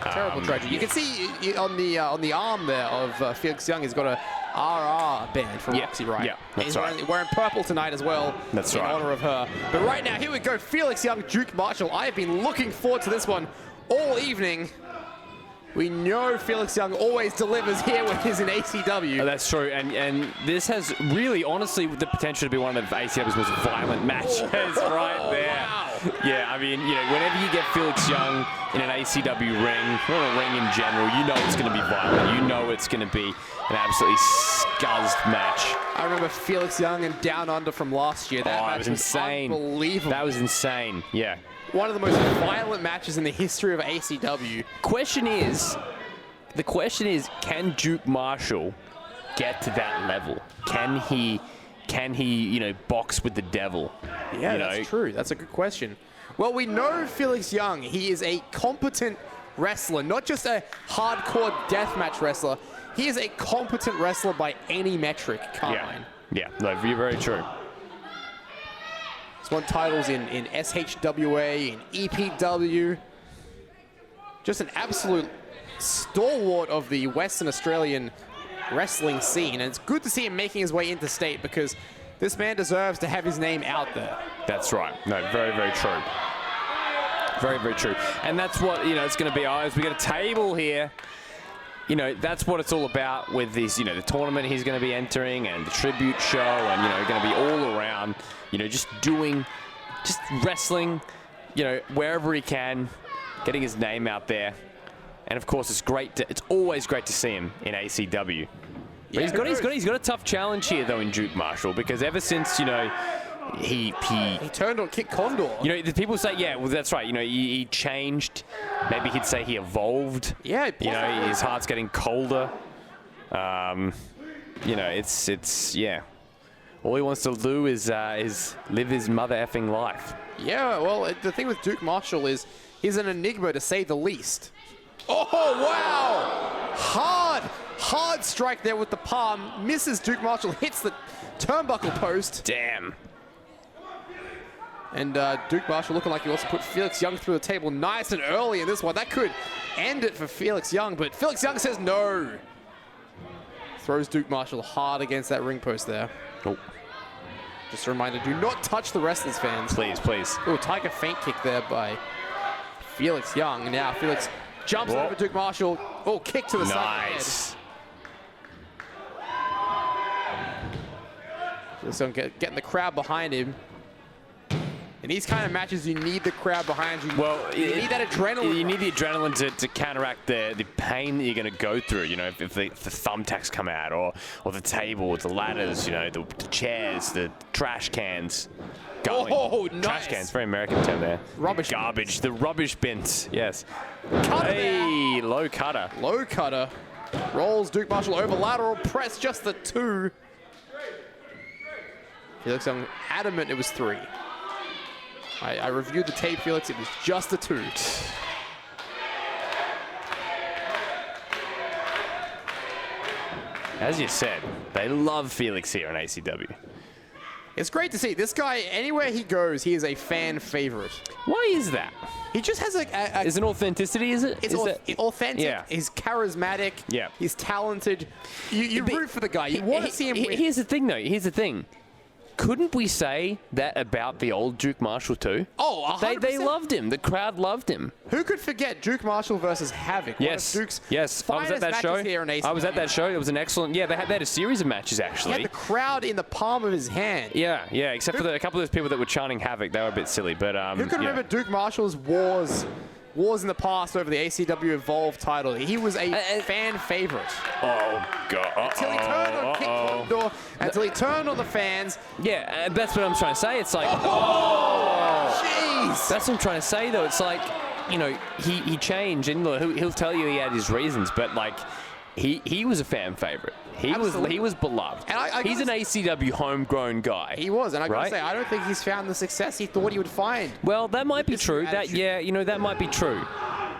Terrible tragedy. You can see on the arm there of Felix Young, he's got a RR band from Roxy Riot. Yeah, that's he's right. wearing purple tonight as well. That's in right. honor of her. But right now, here we go. Felix Young, Duke Marshall. I have been looking forward to this one all evening. We know Felix Young always delivers here when he's in ACW. Oh, that's true, and this has really, honestly, the potential to be one of ACW's most violent matches right there. Wow. Yeah, I mean, you know, whenever you get Felix Young in an ACW ring, or a ring in general, you know it's going to be violent. You know it's going to be an absolutely scuzzed match. I remember Felix Young and Down Under from last year. That match was insane. Unbelievable. That was insane, yeah. One of the most violent matches in the history of ACW. The question is, can Duke Marshall get to that level? Can he, you know, box with the devil? Yeah, you that's know? true. That's a good question. Well, we know Felix Young. He is a competent wrestler, not just a hardcore deathmatch wrestler. He is a competent wrestler by any metric, Carmine. Yeah, no, very true. He's won titles in SHWA, in EPW. Just an absolute stalwart of the Western Australian wrestling scene. And it's good to see him making his way into state because this man deserves to have his name out there. That's right. No, very true. Very true. And that's what, you know, it's going to be. As we get a table here, you know, that's what it's all about with this, you know, the tournament he's going to be entering and the tribute show and, you know, going to be all around, you know, just wrestling, you know, wherever he can, getting his name out there. And of course, it's always great to see him in ACW. But Yeah, he's got a tough challenge here though in Duke Marshall, because ever since, you know, he turned on Kit Condor. You know, the people say, yeah, well, that's right. You know, he changed. Maybe he'd say he evolved. Yeah, you know, his heart's getting colder. You know, it's yeah. All he wants to do is live his mother effing life. Yeah, well, the thing with Duke Marshall is he's an enigma to say the least. Oh, wow! Hard strike there with the palm. Misses Duke Marshall, hits the turnbuckle post. Damn. And Duke Marshall looking like he wants to put Felix Young through the table nice and early in this one. That could end it for Felix Young, but Felix Young says no. Throws Duke Marshall hard against that ring post there. Oh. Just a reminder, do not touch the wrestlers, fans. Please. Oh, Tiger feint kick there by Felix Young. And now Felix jumps over Duke Marshall. Oh, kick to the side. Nice. Felix Young getting the crowd behind him. In these kind of matches, you need the crowd behind you. Well, you need that adrenaline. You need the adrenaline to counteract the pain that you're going to go through. You know, if the thumbtacks come out, or the table, the ladders, you know, the chairs, the trash cans. Oh, nice. Trash cans, very American term there. Rubbish garbage. bins. The rubbish bins. Yes. Cutter hey, low cutter. Low cutter. Rolls Duke Marshall over lateral press, just the 2. Felix Young adamant it was 3. I reviewed the tape, Felix. It was just a 2. As you said, they love Felix here in ACW. It's great to see. This guy, anywhere he goes, he is a fan favorite. Why is that? He just has a is it authenticity, is it? It's authentic. Yeah. He's charismatic. Yeah. He's talented. You root for the guy. You want to see him win. Here's the thing, though. Here's the thing. Couldn't we say that about the old Duke Marshall too? Oh, 100%. They loved him. The crowd loved him. Who could forget Duke Marshall versus Havok? Yes. One of Duke's yes. I was at that show. Here in ACW. I was at that show. It was an excellent. Yeah, they had a series of matches actually. He had the crowd in the palm of his hand. Yeah. Except for a couple of those people that were chanting Havok. They were a bit silly, but who can remember Duke Marshall's wars in the past over the ACW Evolve title? He was a fan favorite. Oh God! Until he turned on Kit Condor, until he turned on the fans. Yeah, that's what I'm trying to say. It's like, jeez. That's what I'm trying to say, though. It's like, you know, he changed, and he'll tell you he had his reasons, but like, he was a fan favorite. He was beloved. And he's an ACW homegrown guy. He was, and I gotta say, I don't think he's found the success he thought he would find. Well, that might be true. That might be true.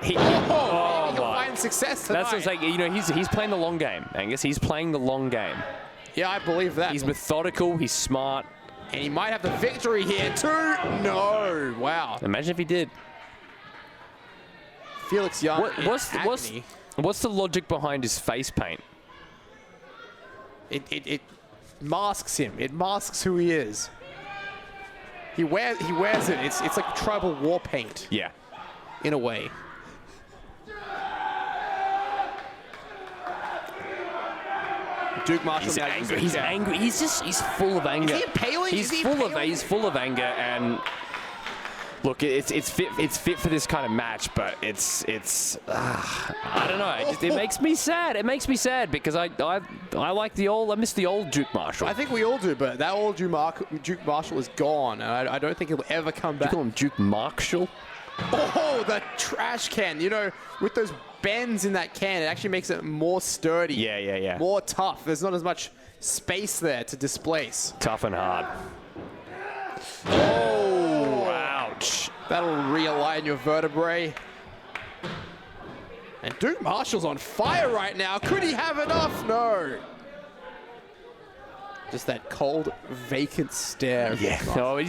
Maybe he'll find success tonight. That's what I'm saying. You know, he's playing the long game, Angus. He's playing the long game. Yeah, I believe that. He's methodical. He's smart. And he might have the victory here too. No, wow. Imagine if he did. Felix Young. What's the logic behind his face paint? It masks him. It masks who he is. He wears it. It's like tribal war paint. Yeah. In a way. Duke Marshall. He's angry. He's angry. He's full of anger. Is he impaling? He's full of anger, and Look, it's fit for this kind of match, but it's I don't know. It makes me sad. It makes me sad because I like the old. I miss the old Duke Marshall. I think we all do, but that old Duke Marshall is gone, and I don't think he'll ever come back. You call him Duke Marshall? Oh, the trash can. You know, with those bends in that can, it actually makes it more sturdy. Yeah. More tough. There's not as much space there to displace. Tough and hard. Oh, ouch. That'll realign your vertebrae. And Duke Marshall's on fire right now. Could he have enough? No. Just that cold, vacant stare. Yeah. No,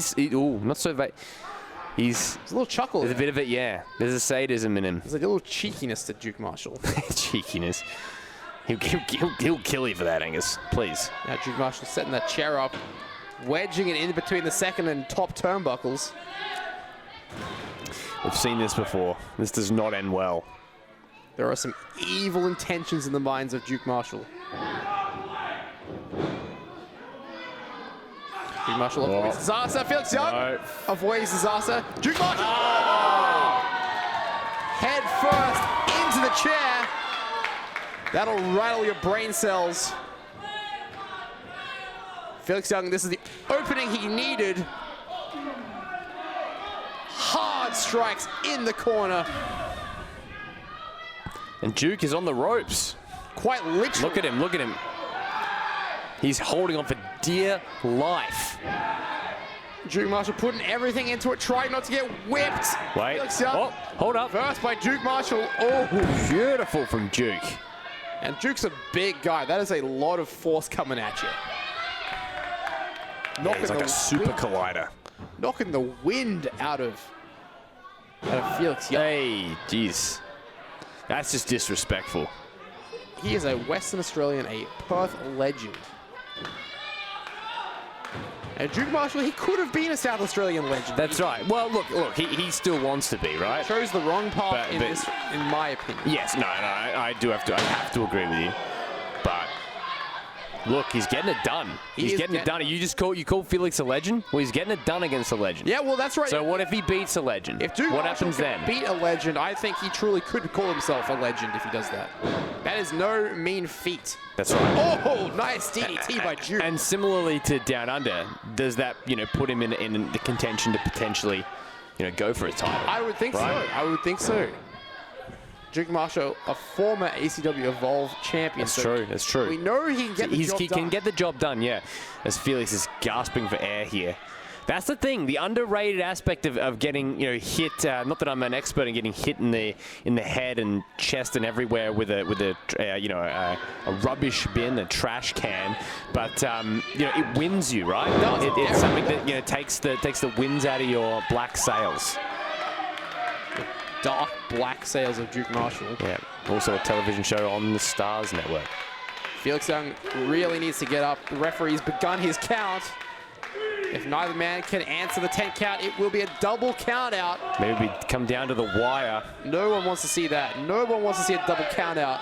not so vacant. He's a little chuckle. There's a bit of it, yeah. There's a sadism in him. There's a little cheekiness to Duke Marshall. Cheekiness. He'll kill you for that, Angus. Please. Now Duke Marshall setting that chair up, wedging it in between the second and top turnbuckles. We've seen this before. This does not end well. There are some evil intentions in the minds of Duke Marshall. Duke Marshall avoids disaster. Felix Young avoids disaster. Duke Marshall! Oh! Head first into the chair. That'll rattle your brain cells. Felix Young, this is the opening he needed. Hard strikes in the corner. And Duke is on the ropes. Quite literally. Look at him, look at him. He's holding on for dear life. Duke Marshall putting everything into it, trying not to get whipped. Wait. Felix Young. Oh, hold up. First by Duke Marshall. Oh, beautiful from Duke. And Duke's a big guy. That is a lot of force coming at you. Yeah, he's like a super collider. Knocking the wind out of Felix Young. Hey, jeez. That's just disrespectful. He is a Western Australian, a Perth legend. And Duke Marshall, he could have been a South Australian legend. That's right. Well, look, he still wants to be, right? Chose the wrong path in my opinion. Yes, no, I have to agree with you. But look, he's getting it done. He's getting it done. You call Felix a legend? Well, he's getting it done against a legend. Yeah, well, that's right. So what if he beats a legend? If Duke what Marshall happens then? Beat a legend, I think he truly could call himself a legend if he does that. That is no mean feat. That's right. Oh, nice DDT by Duke. And similarly to Down Under, does that put him in the contention to potentially go for a title? I would think so. I would think so. Duke Marshall, a former ACW Evolve champion. That's true. That's true. We know he can get the job done. He can get the job done, yeah. As Felix is gasping for air here. That's the thing, the underrated aspect of getting hit. Not that I'm an expert in getting hit in the head and chest and everywhere with a rubbish bin, a trash can, but it wins you, right? It's something that takes the winds out of your black sails. Dark black sails of Duke Marshall. Yeah, also a television show on the Stars Network. Felix Young really needs to get up. The referee's begun his count. If neither man can answer the 10 count, it will be a double count out. Maybe we come down to the wire. No one wants to see that. No one wants to see a double count out.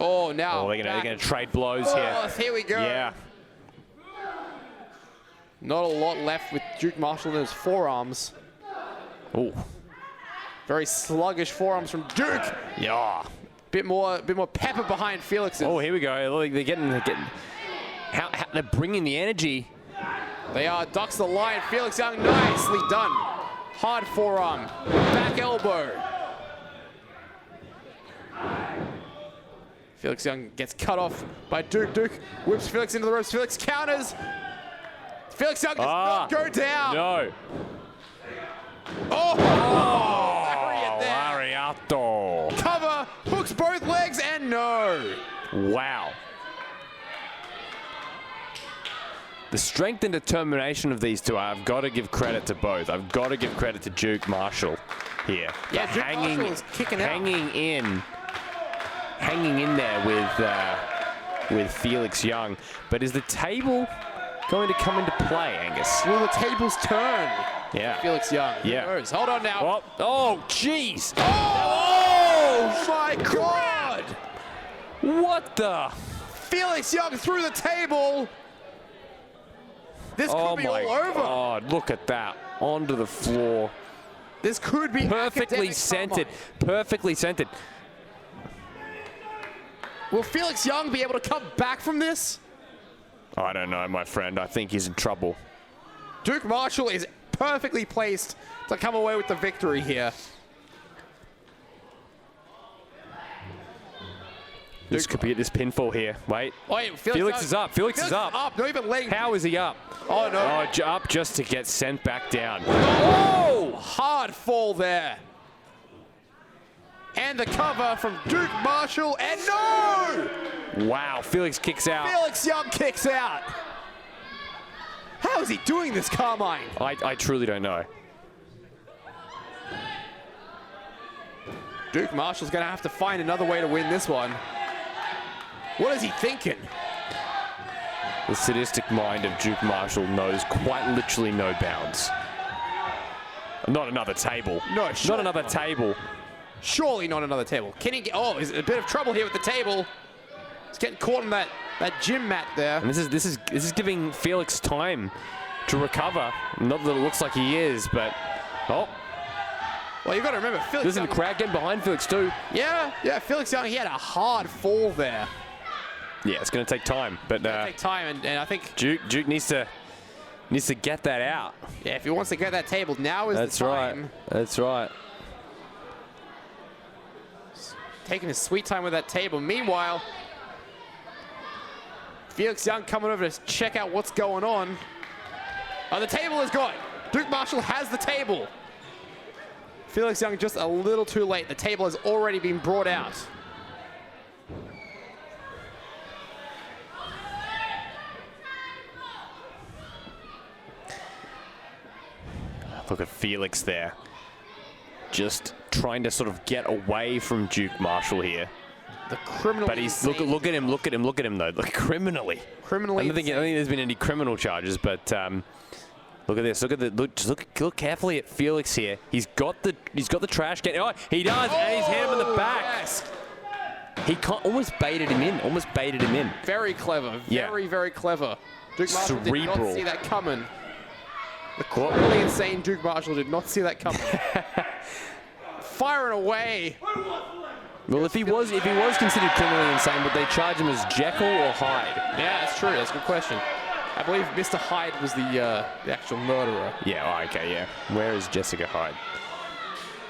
Oh, now. Oh, they're going to trade blows here. Oh, here we go. Yeah. Not a lot left with Duke Marshall in his forearms. Oh. Very sluggish forearms from Duke. Yeah. Bit more pepper behind Felix's. Oh, here we go. They're getting how they're bringing the energy. They are. Ducks the line. Felix Young, nicely done. Hard forearm. Back elbow. Felix Young gets cut off by Duke. Duke whips Felix into the ropes. Felix counters. Felix Young does not go down. No. Oh! Lariato. Cover, hooks both legs, and no. Wow. The strength and determination of these two, I've got to give credit to both. I've got to give credit to Duke Marshall here. Yeah, Duke Marshall is kicking out. Hanging in there with Felix Young. But is the table going to come into play, Angus? Will the tables turn? Yeah. Felix Young. Yeah. Who knows? Hold on now. Oh, jeez. Oh, my God. What the? Felix Young through the table. This could be all over. God, look at that. Onto the floor. This could be perfectly scented. Perfectly scented. Will Felix Young be able to come back from this? I don't know, my friend. I think he's in trouble. Duke Marshall is perfectly placed to come away with the victory here. This could be this pinfall here. Wait. Wait, Felix is up. Felix is up. Not even letting. How is he up? Oh, no. Oh, up just to get sent back down. Oh! Hard fall there. And the cover from Duke Marshall, and no! Wow, Felix kicks out. Felix Young kicks out. How is he doing this, Carmine? I truly don't know. Duke Marshall's going to have to find another way to win this one. What is he thinking? The sadistic mind of Duke Marshall knows quite literally no bounds. Not another table. No, sure. Not another table. Surely not another table. Can he get... Oh, he's in a bit of trouble here with the table. He's getting caught in that gym mat there. And this is giving Felix time to recover. Not that it looks like he is, but... Oh. Well, you got to remember, Felix There's a Young... crowd getting behind Felix too. Yeah, Felix Young, he had a hard fall there. Yeah, it's going to take time, but... take time, and I think... Duke needs to get that out. Yeah, if he wants to get that table, now is the time. That's right. Taking his sweet time with that table. Meanwhile, Felix Young coming over to check out what's going on. Oh, the table is gone. Duke Marshall has the table. Felix Young just a little too late. The table has already been brought out. Look at Felix there. Just trying to sort of get away from Duke Marshall here. The criminal. But he's look at him though. Look, criminally. Criminally. I don't think there's been any criminal charges, but look at this. Look carefully at Felix here. He's got the trash can. Oh, he does, and he's hit him in the back. Yes. He almost baited him in. Very clever. Very clever. Duke Marshall did not see that coming. The criminally insane Duke Marshall did not see that coming. Firing away. Well, if he was considered criminally insane, would they charge him as Jekyll or Hyde? Yeah, that's true. That's a good question. I believe Mr. Hyde was the actual murderer. Yeah, okay, yeah. Where is Jessica Hyde?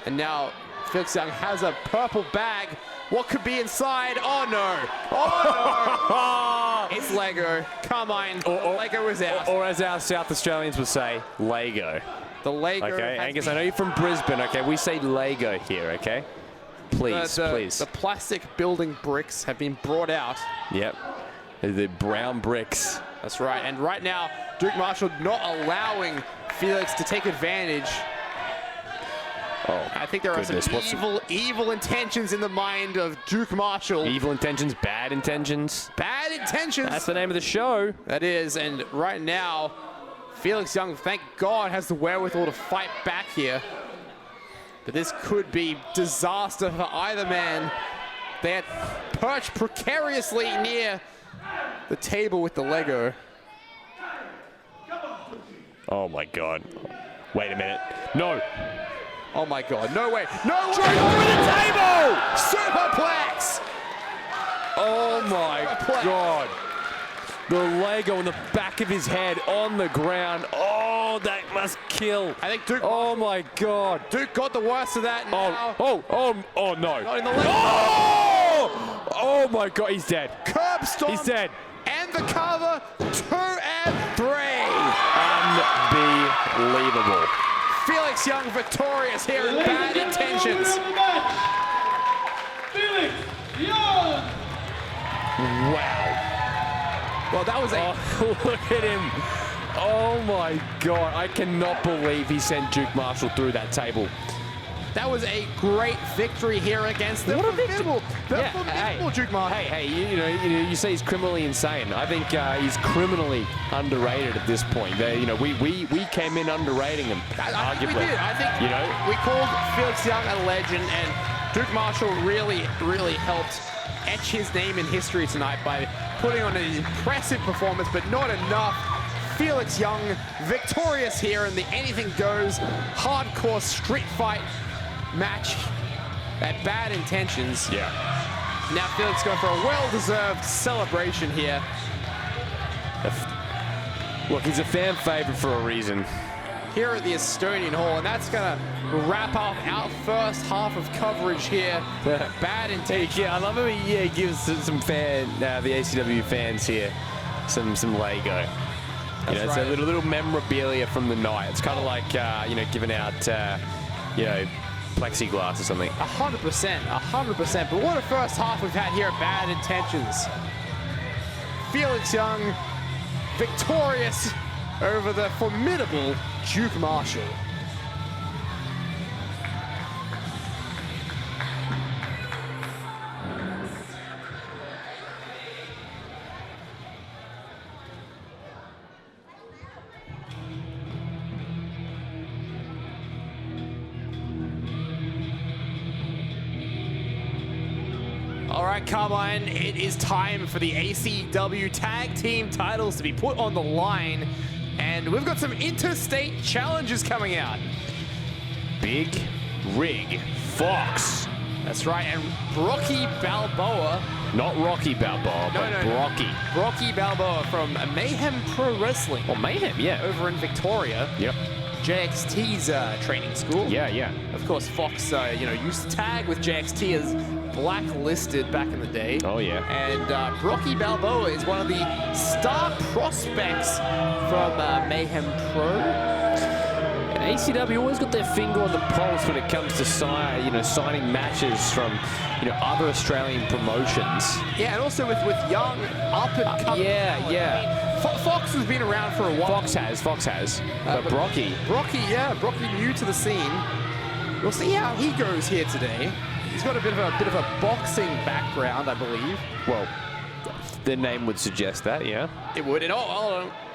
And now Felix Young has a purple bag. What could be inside? Oh, no. Oh, no. It's Lego. Come on. Lego is out. Or as our South Australians would say, Lego. The Lego. Okay, Angus, I know you're from Brisbane, okay? We say Lego here, okay? Please, please. The plastic building bricks have been brought out. Yep. The brown bricks. That's right. And right now, Duke Marshall not allowing Felix to take advantage. Oh, I think there are some evil intentions in the mind of Duke Marshall. Evil intentions, bad intentions. Bad intentions. That's the name of the show. That is. And right now, Felix Young, thank God, has the wherewithal to fight back here. But this could be disaster for either man. They had perched precariously near the table with the Lego. Oh my God. Wait a minute. No. Oh my God, no way. No way. Over the table. Superplex. Oh my God. The Lego in the back of his head on the ground. Oh, that must kill. I think Duke. Oh my God. Duke got the worst of that. Now. Oh no. Not in the leg. Oh my God, he's dead. Curb stomp. He's dead. And the cover, 2 and 3. Unbelievable. Felix Young victorious here in Bad Intentions. Felix Young. Wow. Well, that was look at him. Oh my God. I cannot believe he sent Duke Marshall through that table. That was a great victory here against the formidable Duke Marshall. Hey, you say he's criminally insane. I think he's criminally underrated at this point. We came in underrating him, I think arguably. we did. I think we called Felix Young a legend, and Duke Marshall really helped etch his name in history tonight by putting on an impressive performance, but not enough Felix Young victorious here in the anything goes hardcore street fight match at Bad Intentions. Yeah. Now Felix going for a well-deserved celebration here. Look, he's a fan favorite for a reason. Here at the Estonian Hall, and that's gonna wrap up our first half of coverage here. Bad Intentions. Yeah, I love how he gives some the ACW fans here some Lego. You know, it's a little memorabilia from the night. It's kind of like, you know, giving out, you know, plexiglass or something. 100%, 100%. But what a first half we've had here at Bad Intentions. Felix Young victorious over the formidable Duke Marshall. All right, Carmine, it is time for the ACW Tag Team titles to be put on the line. And we've got some interstate challenges coming out. Big Rig Fox. That's right, and Brocky Balboa. Not Rocky Balboa, but Brocky. Brocky Balboa from Mayhem Pro Wrestling. Oh, Mayhem, yeah. Over in Victoria. Yep. JXT's training school. Yeah, yeah. Of course, Fox, you know, used to tag with JXT as blacklisted back in the day. Oh, yeah. And Brocky Balboa is one of the star prospects from Mayhem Pro. And ACW always got their finger on the pulse when it comes to signing matches from, you know, other Australian promotions. Yeah, and also with young up-and-coming. Yeah. Fox has been around for a while. Fox has. But Brocky. Brocky new to the scene. We'll see how he goes here today. He's got a bit of a boxing background, I believe. Well, the name would suggest that, yeah. It would. And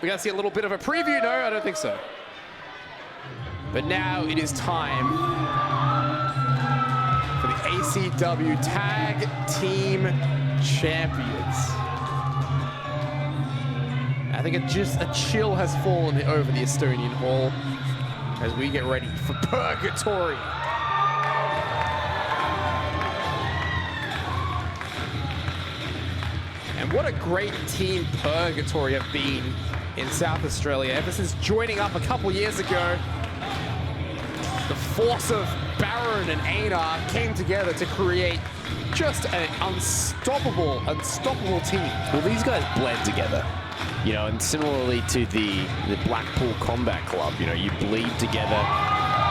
we got to see a little bit of a preview. No, I don't think so. But now it is time for the ACW Tag Team Champions. I think a chill has fallen over the Estonian Hall as we get ready for Purgatory. And what a great team Purgatory have been in South Australia ever since joining up a couple years ago. The force of Baron and Einar came together to create just an unstoppable team. Well, these guys blend together. You know, and similarly to the Blackpool Combat Club, you know, you bleed together,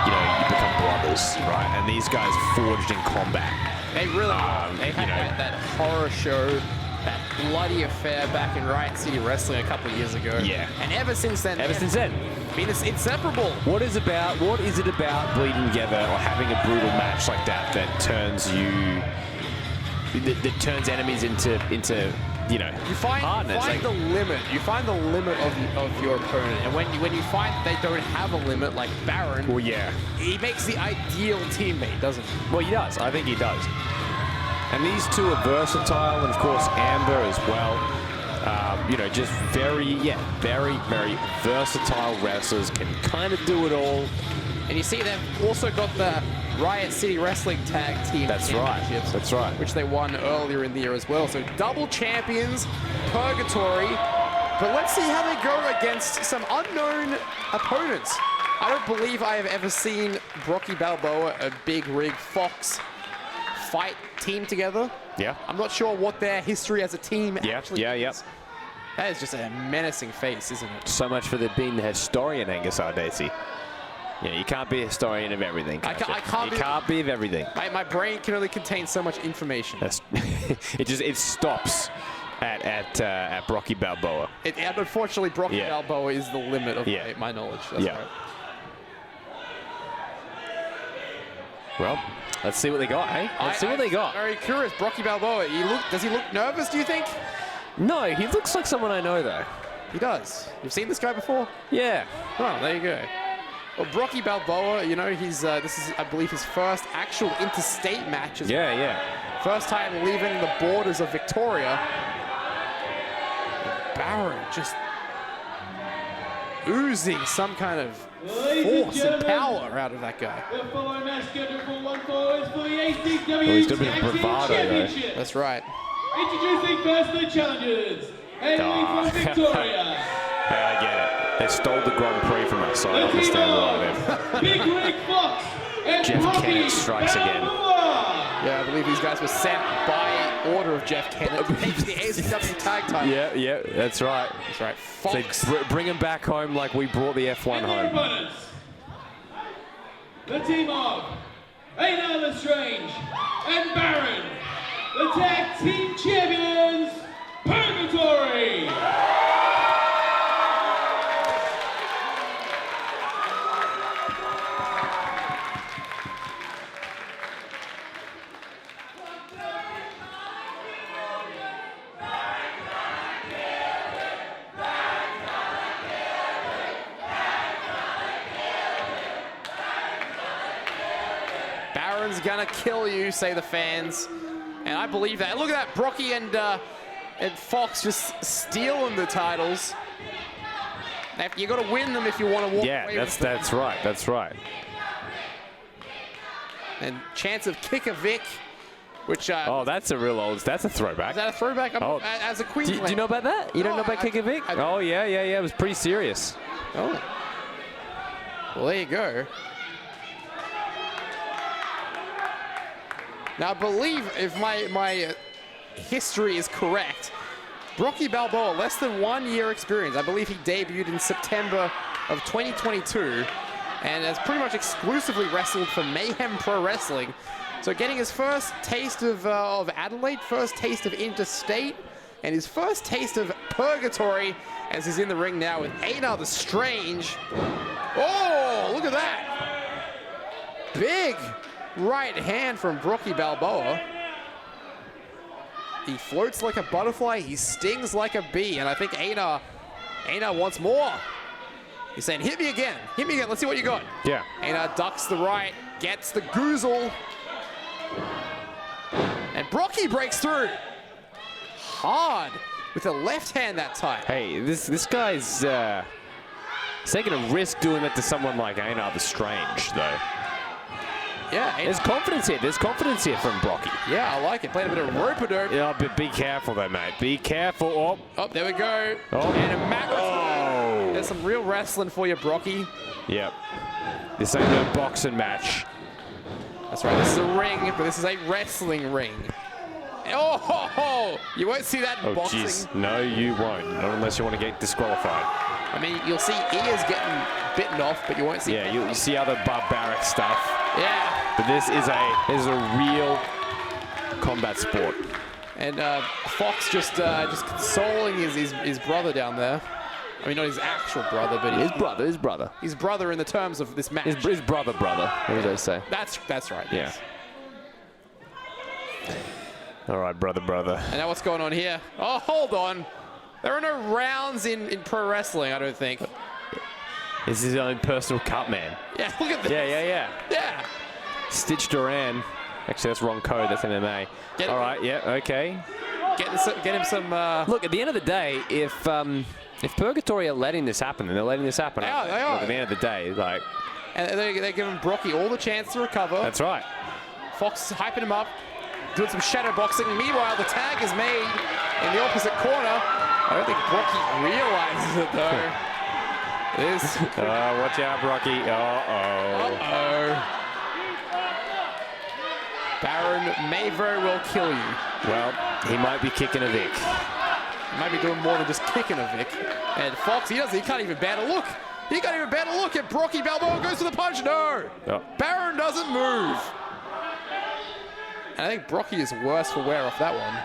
you know, you become brothers, right? And these guys forged in combat. They really they had that horror show, that bloody affair back in Riot City Wrestling a couple of years ago. Yeah. And ever since then, I mean, it's inseparable. What is it about bleeding together or having a brutal match like that turns that turns enemies into you know, you find the limit. You find the limit of your opponent, and when you find that they don't have a limit, like Baron, well, yeah, he makes the ideal teammate, doesn't he? Well, he does. I think he does. And these two are versatile, and of course Amber as well. You know, just very versatile wrestlers, can kind of do it all. And you see they've also got the Riot City Wrestling Tag Team Championships. That's right. Which they won earlier in the year as well. So double champions, Purgatory. But let's see how they go against some unknown opponents. I don't believe I have ever seen Brocky Balboa and Big Rig Fox fight team together. Yeah. I'm not sure what their history as a team actually is. Yeah. That is just a menacing face, isn't it? So much for being the historian, Angus Ardesi. Yeah, you can't be a historian of everything. I can't be of everything. My brain can only contain so much information. It stops at Brocky Balboa. And unfortunately, Brocky Balboa is the limit of my knowledge. That's right. Well, let's see what they got, eh? Let's see what they got. Very curious. Brocky Balboa. Does he look nervous, do you think? No, he looks like someone I know, though. He does. You've seen this guy before? Yeah. Oh, there you go. Well, Brocky Balboa, you know, this is, I believe, his first actual interstate match. Yeah. First time leaving the borders of Victoria. Baron just oozing some kind of Ladies force and and gentlemen, power out of that guy. the following match scheduled for 1 fall is for the ACW he's got a bit of Tag Team bravado, though. Championship. That's right. Introducing first the challengers, hailing from Victoria. Hey, I get it. They stole the Grand Prix from us, so I The team understand why of Big Rig Fox and Jeff Rocky Kennett strikes again. Balboa. Yeah, I believe these guys were sent by order of Jeff Kennett to take the ACW tag title. Yeah, that's right. That's right. They Fox. bring him back home like we brought the F1 And their home. opponents, the team of Aina Lestrange and Baron, the tag team champions, Purgatory. Baron's gonna kill you, say the fans. And I believe that. Look at that, Brocky and Fox just stealing the titles. You got to win them if you want to walk Yeah, away that's with them. that's right. And chance of kick a Vic, which Oh, that's a real old. That's a throwback. is that a throwback? Oh. As a Do Queensland. you know about that? You don't know about Kick a Vic? Oh yeah. It was pretty serious. Oh. Well, there you go. Now, I believe if my history is correct, Brocky Balboa, less than 1 year experience. I believe he debuted in September of 2022 and has pretty much exclusively wrestled for Mayhem Pro Wrestling. So getting his first taste of Adelaide, first taste of interstate, and his first taste of Purgatory as he's in the ring now with Aina the Strange. Oh, look at that. Big right hand from Brocky Balboa. He floats like a butterfly, he stings like a bee, and I think Aina wants more. He's saying, hit me again, let's see what you got. Yeah. Aina ducks the right, gets the goozle, and Brocky breaks through. Hard, with the left hand that time. Hey, this guy's taking a risk doing that to someone like Aina the Strange, though. Yeah, There's confidence here. There's confidence here from Brocky. yeah, I like it. Playing a bit of rope-a-dope. Yeah, but be careful though, mate. Be careful. Oh, Oh, there we go. Oh. And a mat. Oh. There's some real wrestling for you, Brocky. Yep. This ain't no boxing match. That's right, this is a ring, but this is a wrestling ring. Oh, ho, ho. You won't see that in Oh, boxing. jeez. No, you won't. Not unless you want to get disqualified. I mean, you'll see ears getting bitten off, but you won't see. Yeah, you see other barbaric stuff. Yeah. But this is a real combat sport. And Fox just consoling his brother down there. I mean, not his actual brother, but His brother. his brother in the terms of this match. His brother. What did I say? That's right. Yeah. Yes. All right, brother. And now what's going on here? Oh, hold on. There are no rounds in pro wrestling, I don't think. This is his own personal cut, man. Yeah, look at this. Yeah. Yeah. Stitch Duran. Actually, that's wrong code. That's MMA. Get it. All right, yeah, okay. Get him some. Look, at the end of the day, if Purgatory are letting this happen, then they're letting this happen. They are. Look, at the end of the day, like. And they're giving Brocky all the chance to recover. That's right. Fox is hyping him up, doing some shadow boxing. Meanwhile, the tag is made in the opposite corner. I don't think Brocky realizes it though. Watch out, Brocky. Uh-oh. Baron may very well kill you. Well, he might be kicking a Vic. He might be doing more than just kicking a Vic. And Fox, he can't even bear to look. He can't even bear to look at Brocky Balboa goes for the punch. No. Oh. Baron doesn't move. And I think Brocky is worse for wear off that one.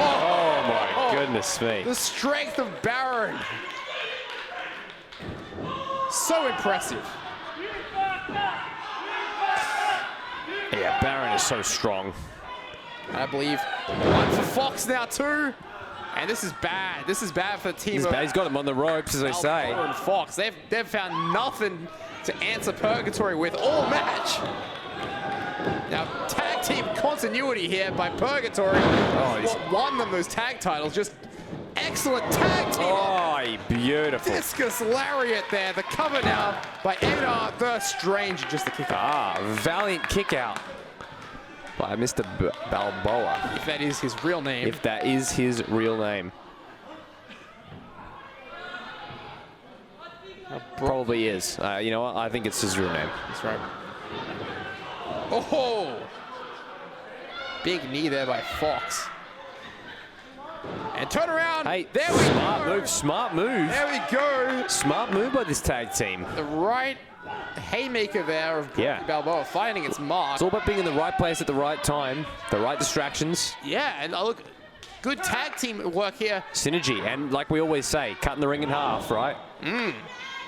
Oh my goodness me. The strength of Baron. So impressive. Yeah, Baron is so strong. I believe one for Fox now too. And this is bad. This is bad for the team. He's got him on the ropes, as they say. Balboa and Fox. They've found nothing to answer Purgatory with all match. Now, tag team continuity here by Purgatory. he's What won them those tag titles. Just excellent tag team. Oh, beautiful. Discus lariat there. The cover now by Einar the Strange. Just the kick out. Valiant kick out by Mr. Balboa. If that is his real name. If that is his real name. Probably is. You know what? I think it's his real name. That's right. Oh! Big knee there by Fox. And turn around. Hey, there we smart go. move, smart move. There we go. Smart move by this tag team. The right haymaker there of Balboa finding its mark. It's all about being in the right place at the right time, the right distractions. Yeah, and look, good tag team work here. Synergy, and like we always say, cutting the ring in half, right?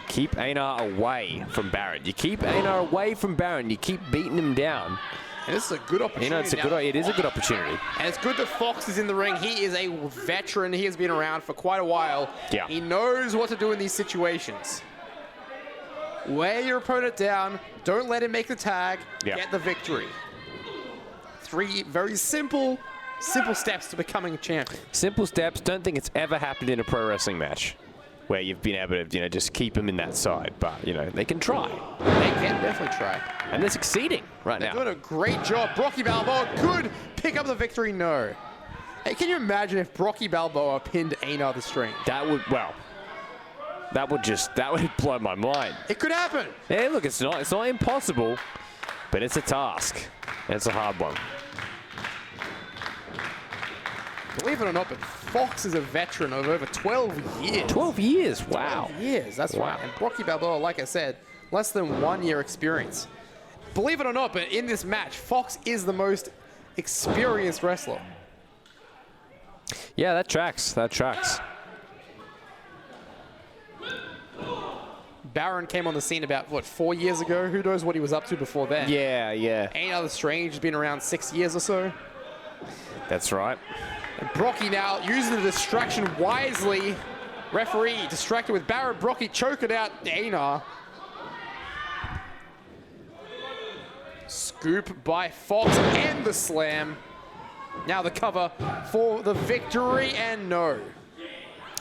Keep Einar away from Baron. You keep Einar away from Baron, you keep beating him down. And this is a good opportunity. You know, it is a good opportunity. And it's good that Fox is in the ring. He is a veteran. He has been around for quite a while. Yeah. He knows what to do in these situations. Wear your opponent down. Don't let him make the tag. Yeah. Get the victory. 3 very simple steps to becoming a champion. Simple steps. Don't think it's ever happened in a pro wrestling match where you've been able to, just keep them in that side. But, they can try. They can definitely try. And they're succeeding right now. They're doing a great job. Brocky Balboa could pick up the victory. No. Hey, can you imagine if Brocky Balboa pinned Einar the Strange? That would blow my mind. It could happen. Hey, look, it's not impossible, but it's a task. It's a hard one. Believe it or not, but Fox is a veteran of over 12 years. 12 years, wow. 12 years, that's Wow. right. And Brocky Balboa, like I said, less than 1 year experience. Believe it or not, but in this match, Fox is the most experienced wrestler. Yeah, that tracks. That tracks. Baron came on the scene about, 4 years ago? Who knows what he was up to before then? Yeah. Einar the Strange has been around 6 years or so. That's right. And Brocky now using the distraction wisely. Referee distracted with Baron. Brocky choke it out. Einar. Scoop by Fox and the slam. Now the cover for the victory, and no.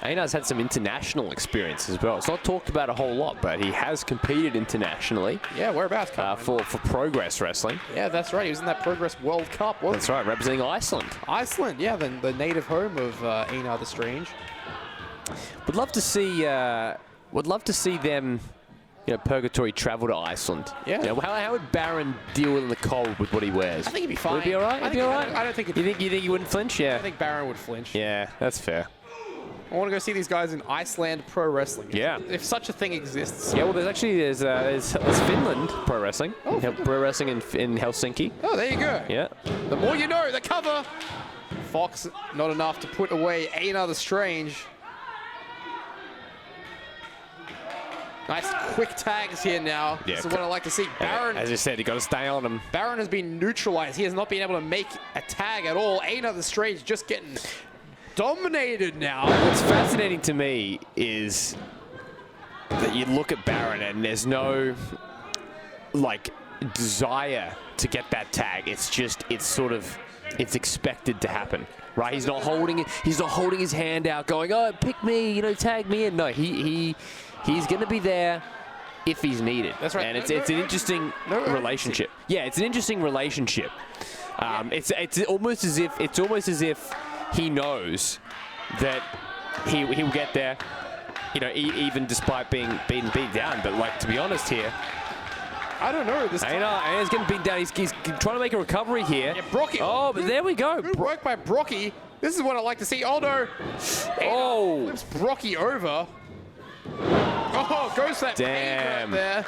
Einar's had some international experience as well. It's not talked about a whole lot, but he has competed internationally. Yeah, whereabouts? For Progress Wrestling. Yeah, that's right. He was in that Progress World Cup. That's right, representing Iceland. Iceland, yeah, the native home of Einar the Strange. Would love to see them, Purgatory travel to Iceland. Yeah. How would Baron deal in the cold with what he wears? I think he'd be fine. Would it be all right? I don't think You think he wouldn't flinch? Yeah. I think Baron would flinch. Yeah, that's fair. I want to go see these guys in Iceland Pro Wrestling. Yeah. If such a thing exists. Yeah, well, there's Finland Pro Wrestling. Oh, Pro Wrestling in Helsinki. Oh, there you go. Yeah. The more you know, the cover. Fox, not enough to put away Einar the Strange. Nice quick tags here now. Yeah, This is what I like to see. Baron, as you said, you got to stay on him. Baron has been neutralized. He has not been able to make a tag at all. Einar the Strange just getting dominated now. What's fascinating to me is that you look at Baron and there's no desire to get that tag. It's expected to happen, right? He's not holding it. He's not holding his hand out, going, "Oh, pick me, tag me in." No, he's going to be there if he's needed. That's right. And it's an interesting relationship. Yeah, it's an interesting relationship. It's almost as if he knows that he will get there, even despite being beat down. But to be honest here, I don't know. Einar's getting beat down. He's trying to make a recovery here. Yeah, Brocky. Oh, but there we go. Good work by Brocky. This is what I like to see. Oh no. Oh. Flips Brocky over. Oh, goes that pain right there.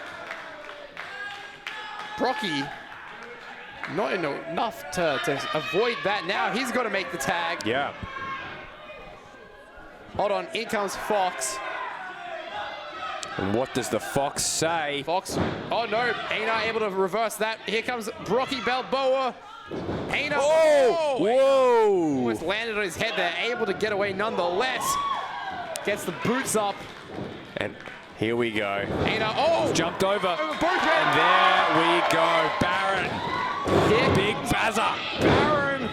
Brocky. Not enough to avoid that. Now he's got to make the tag. Yeah. Hold on, in comes Fox. And what does the Fox say? Fox, oh no, Einar able to reverse that. Here comes Brocky Balboa. Einar, oh, whoa. Almost landed on his head there, able to get away nonetheless. Gets the boots up. And here we go. Einar, oh! Jumped over. Over both and there we go, Baron. Hit. Big Bazza. Baron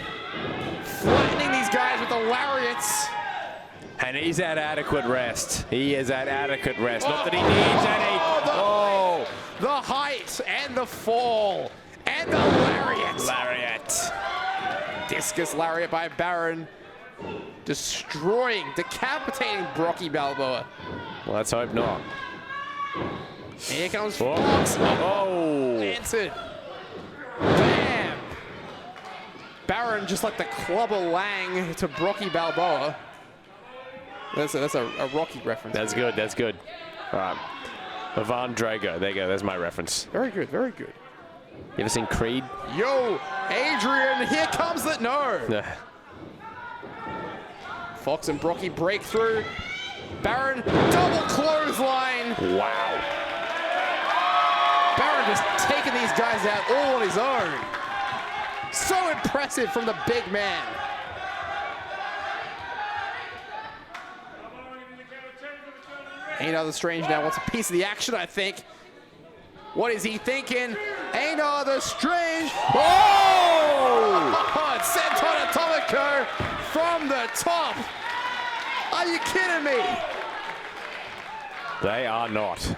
flattening these guys with the lariats. And he's at adequate rest. He is at adequate rest. Not that he needs any. Oh, The height and the fall and the lariat. lariat. Discus lariat by Baron. Destroying, decapitating Brocky Balboa. Well, let's hope not. Here comes Oh. Fox. Oh. Answered. Bam. Baron just like the clubber Lang to Brocky Balboa. That's a Rocky reference. That's good. That's good. All right. Ivan Drago. There you go. That's my reference. Very good, very good. You ever seen Creed? Yo, Adrian, here comes the no. Nah. Fox and Brocky break through. Baron, double clothesline. Wow. Baron just taking these guys out all on his own. So impressive from the big man. Einar the Strange now wants a piece of the action, I think. What is he thinking? Einar the Strange. Oh! Senton Atomico from the top. Are you kidding me? They are not.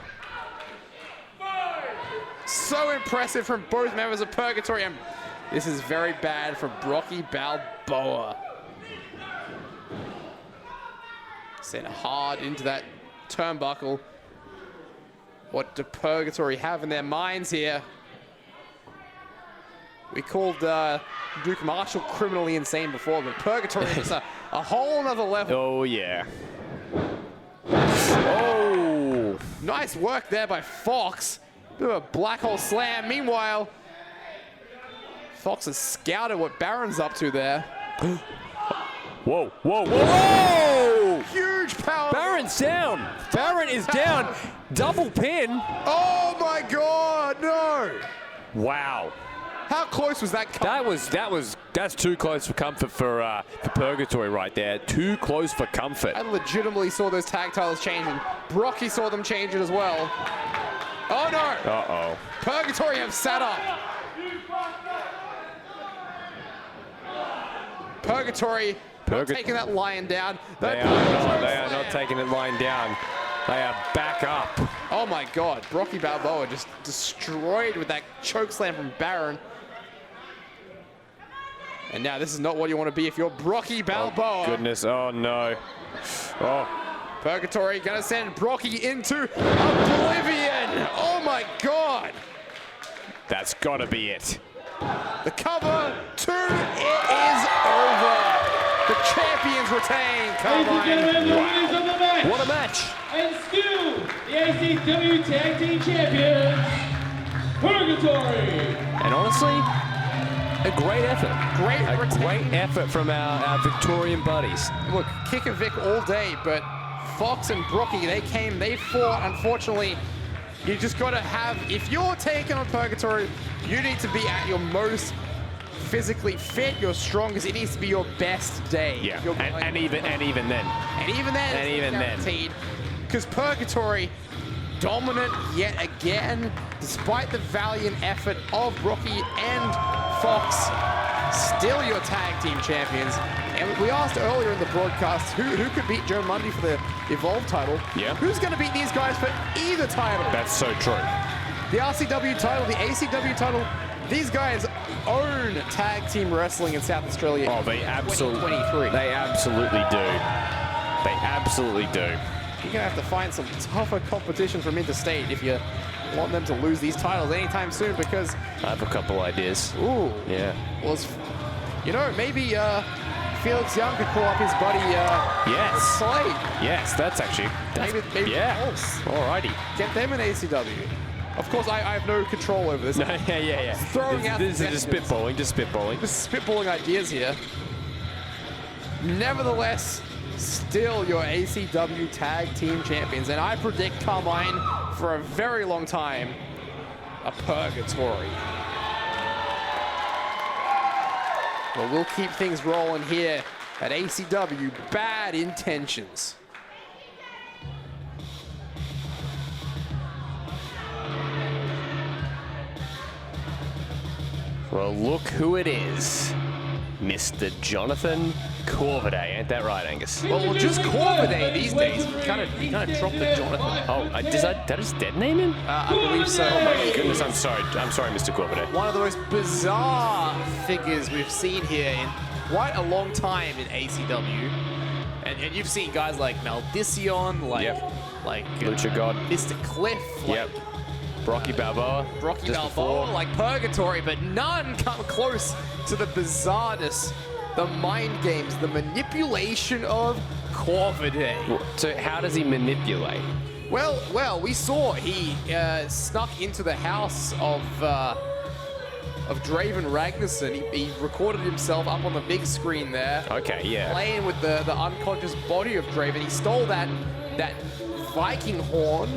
So impressive from both members of Purgatory. And this is very bad for Brocky Balboa. Sent hard into that turnbuckle. What do Purgatory have in their minds here? We called Duke Marshall criminally insane before, but Purgatory is a whole nother level. Oh, yeah. Oh. Nice work there by Fox. Bit of a black hole slam. Meanwhile, Fox has scouted what Baron's up to there. Whoa, whoa, whoa! Huge power. Baron's down. Baron is down. Double pin. Oh my God, no. Wow. How close was that? That's too close for comfort for Purgatory right there. Too close for comfort. I legitimately saw those tag titles change, and Brocky saw them change it as well. Oh no. Uh-oh. Purgatory have sat up. Purgatory not taking that lion down. They are not taking it lying down. They are back up. Oh my God, Brocky Balboa just destroyed with that choke slam from Baron. And now this is not what you want to be if you're Brocky Balboa. Oh, goodness, oh no. Oh. Purgatory gonna send Brocky into oblivion. Oh my God. That's gotta be it. The cover, 2, it is over. The champions retain. Come on. The winners of the match. What a match. And still, the ACW Tag Team Champions, Purgatory. And honestly, a great effort. Great effort from our Victorian buddies. Look, kick a Vic all day, but Fox and Brocky, they fought. Unfortunately, you just got to have, if you're taking on Purgatory, you need to be at your most physically fit, your strongest. It needs to be your best day. Yeah, and even then. And even then. Because Purgatory, dominant yet again, despite the valiant effort of Brocky and Fox, still your tag team champions. And we asked earlier in the broadcast who could beat Joe Mundy for the Evolve title. Yeah. Who's going to beat these guys for either title? That's so true. The RCW title, the ACW title, these guys own tag team wrestling in South Australia. Oh, they absolutely do. They absolutely do. You're going to have to find some tougher competition from interstate if you want them to lose these titles anytime soon, because... I have a couple ideas. Ooh. Yeah. Well, maybe Felix Young could call up his buddy Yes. Slic. Yes, that's Maybe yeah. Pulse. Alrighty. Get them in ACW. Of course, I have no control over this. Yeah. Throwing out This is just spitballing. Just spitballing ideas here. Nevertheless, still your ACW Tag Team Champions, and I predict Carmine for a very long time a Purgatory. Well, we'll keep things rolling here at ACW Bad Intentions. Well, look who it is. Mr. Jonathan Corvidae. Ain't that right, Angus? Well, just Corvidae these days. You kind of drop the Jonathan. Oh, that is dead name him? I believe so. Oh my goodness, I'm sorry, Mr. Corvidae. One of the most bizarre figures we've seen here in quite a long time in ACW. And you've seen guys like Maldicion, like Lucha God. Mr. Cliff, like Rocky Balboa. Rocky just Balboa, before. like Purgatory, but none come close to the bizarreness, the mind games, the manipulation of Corvidae. So how does he manipulate? Well, we saw he snuck into the house of Draven Ragnarsson. He recorded himself up on the big screen there. Okay, yeah. Playing with the unconscious body of Draven. He stole that Viking horn,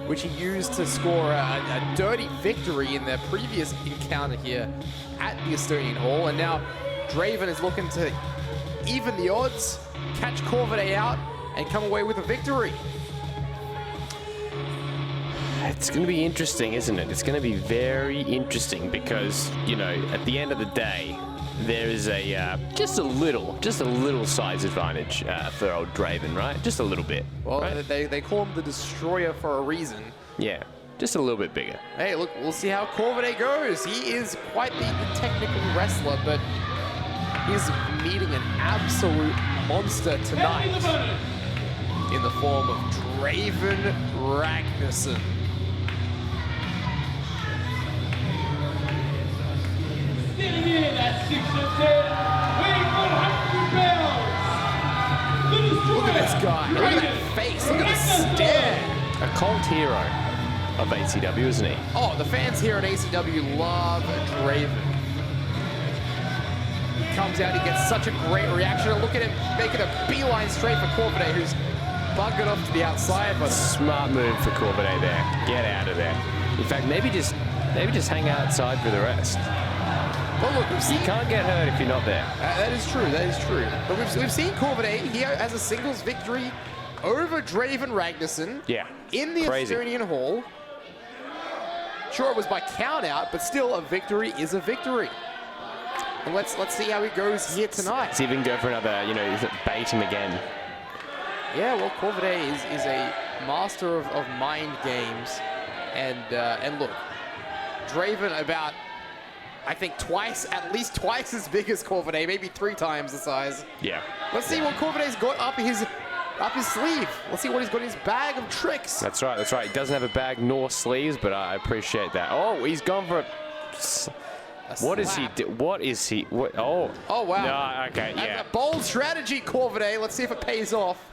which he used to score a dirty victory in their previous encounter here at the Estonian Hall. And now Draven is looking to even the odds, catch Corvidae out, and come away with a victory. It's going to be interesting, isn't it? It's going to be very interesting because, you know, at the end of the day, there is a just a little size advantage for old Draven, right? Just a little bit. Well, right? they call him the Destroyer for a reason. Yeah, just a little bit bigger. Hey, look, we'll see how Corvidae goes. He is quite the technical wrestler, but he's meeting an absolute monster tonight in the form of Draven Ragnarsson. Standing in at 6'10", weighing 100 pounds. The Destroyer. Look at this guy. Look at that face. Look at the stare. A cult hero of ACW, isn't he? Oh, the fans here at ACW love Draven. He comes out, he gets such a great reaction. Look at him making a beeline straight for Corvidae, who's buggered off to the outside. But Smart move for Corvidae there. Get out of there. In fact, maybe just hang outside for the rest. well, look, we've You seen can't get hurt if you're not there. that is true. That is true. But we've seen Corvidae here as a singles victory over Draven Ragnarsson. Yeah. In the Crazy. Estonian Hall. Sure, it was by count out, but still, a victory is a victory. And let's see how he goes here tonight. See if we can go for another, you know, bait him again. Yeah, well, Corvidae is a master of mind games, and look, Draven about, I think at least twice as big as Corvidae, maybe 3 times the size. Yeah. Let's see what Corvidae's got up his sleeve. Let's see what he's got in his bag of tricks. That's right, that's right. He doesn't have a bag nor sleeves, but I appreciate that. Oh, he's gone for What is he? What is he? What? Oh. Oh, wow. No, okay, That's yeah. a bold strategy, Corvidae. Let's see if it pays off.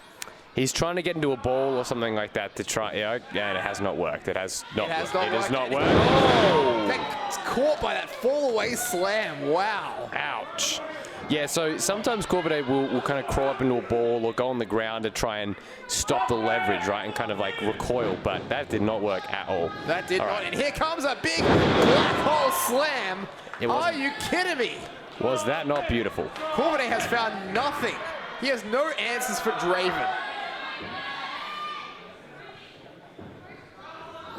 He's trying to get into a ball or something like that to try. Yeah, and it has not worked. It has not. It has not worked. Oh! Gets caught by that fall-away slam. Wow. Ouch. Yeah, so sometimes Corvidae will kind of crawl up into a ball or go on the ground to try and stop the leverage, right, and kind of like recoil, but that did not work at all. That did All not. right. And here comes a big black hole slam. It Are wasn't. you kidding me? Was that not beautiful? Corvidae has found nothing. He has no answers for Draven.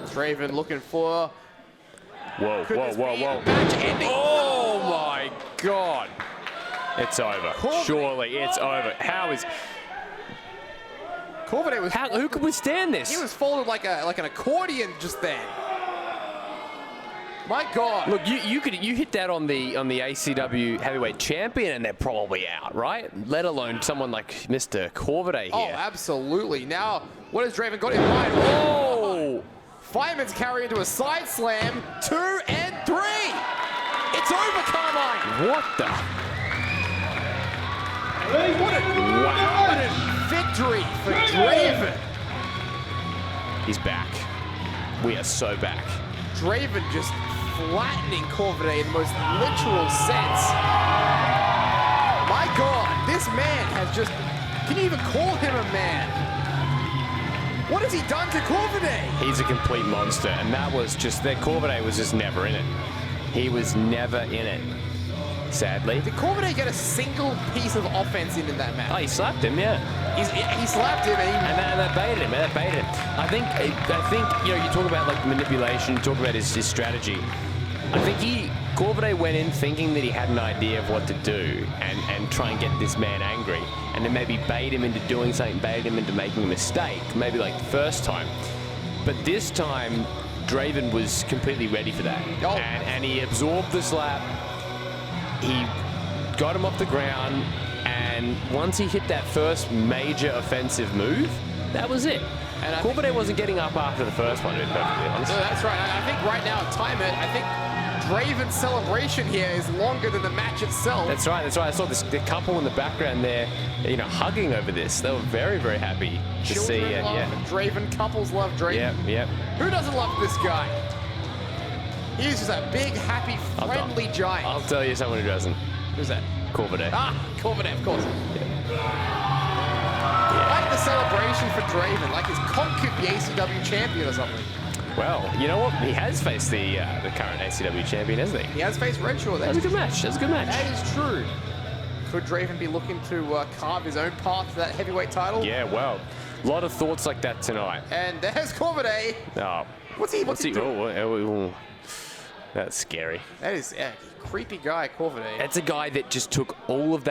Draven looking for... Whoa, Could whoa, this whoa, be whoa. a match ending? Oh my God. It's over. Corvidae. Surely it's over. How is... Corvidae was... Who could withstand this? He was folded like an accordion just then. My God. Look, you hit that on the ACW Heavyweight Champion and they're probably out, right? Let alone someone like Mr. Corvidae here. Oh, absolutely. Now, what has Draven got in mind? Oh! Fireman's carry into a side slam. 2 and 3. It's over, Carmine. What the? What a victory for Draven. He's back. We are so back. Draven just flattening Corvidae in the most literal sense. My God, this man has just... Can you even call him a man? What has he done to Corvidae? He's a complete monster, and that was just... Corvidae was just never in it. He was never in it, sadly. Did Corvidae get a single piece of offense in that match? Oh, he slapped him, yeah. He slapped him and And that baited him. That baited him. I think you know, you talk about like manipulation, you talk about his strategy. I think Corvidae went in thinking that he had an idea of what to do and try and get this man angry, and then maybe bait him into doing something, bait him into making a mistake, maybe like the first time. But this time, Draven was completely ready for that. Oh. And he absorbed the slap. He got him off the ground, and once he hit that first major offensive move, that was it. And Corvidae wasn't getting up after the first one, to be perfectly honest. So that's right. I think right now, time it. I think Draven's celebration here is longer than the match itself. That's right, that's right. I saw the couple in the background there, you know, hugging over this. They were very, very happy to see it. Love Draven, couples love Draven. Yep, yep. Who doesn't love this guy? He's just a big, happy, friendly giant. I'll tell you someone who doesn't. Who's that? Corvidae. Ah, Corvette, of course. I like the celebration for Draven, like he's conquered the ACW champion or something. Well, you know what? He has faced the current ACW champion, hasn't he? He has faced Redshaw. That was a good match. That was a good match. That is true. Could Draven be looking to carve his own path to that heavyweight title? Yeah, well, a lot of thoughts like that tonight. And there's Corvidae. Oh, What's he doing? Oh, that's scary. That is a creepy guy, Corvidae. That's a guy that just took all of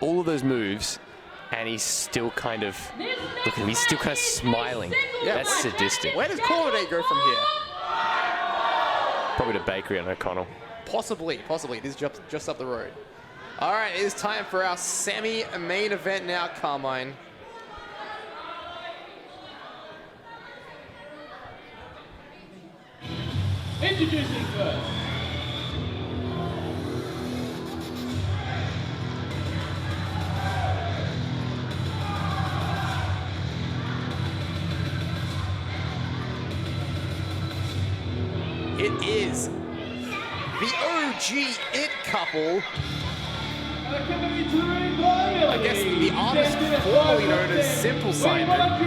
those moves, and he's still kind of, look at him, he's still kind of smiling. Yeah, That's sadistic. Where does Corvidae go from here? Probably to Bakery on O'Connell. Possibly. It is just up the road. All right, it is time for our semi-main event now, Carmine. Introducing first. It is the OG It couple. I guess the artist formerly known as Simple Simon. I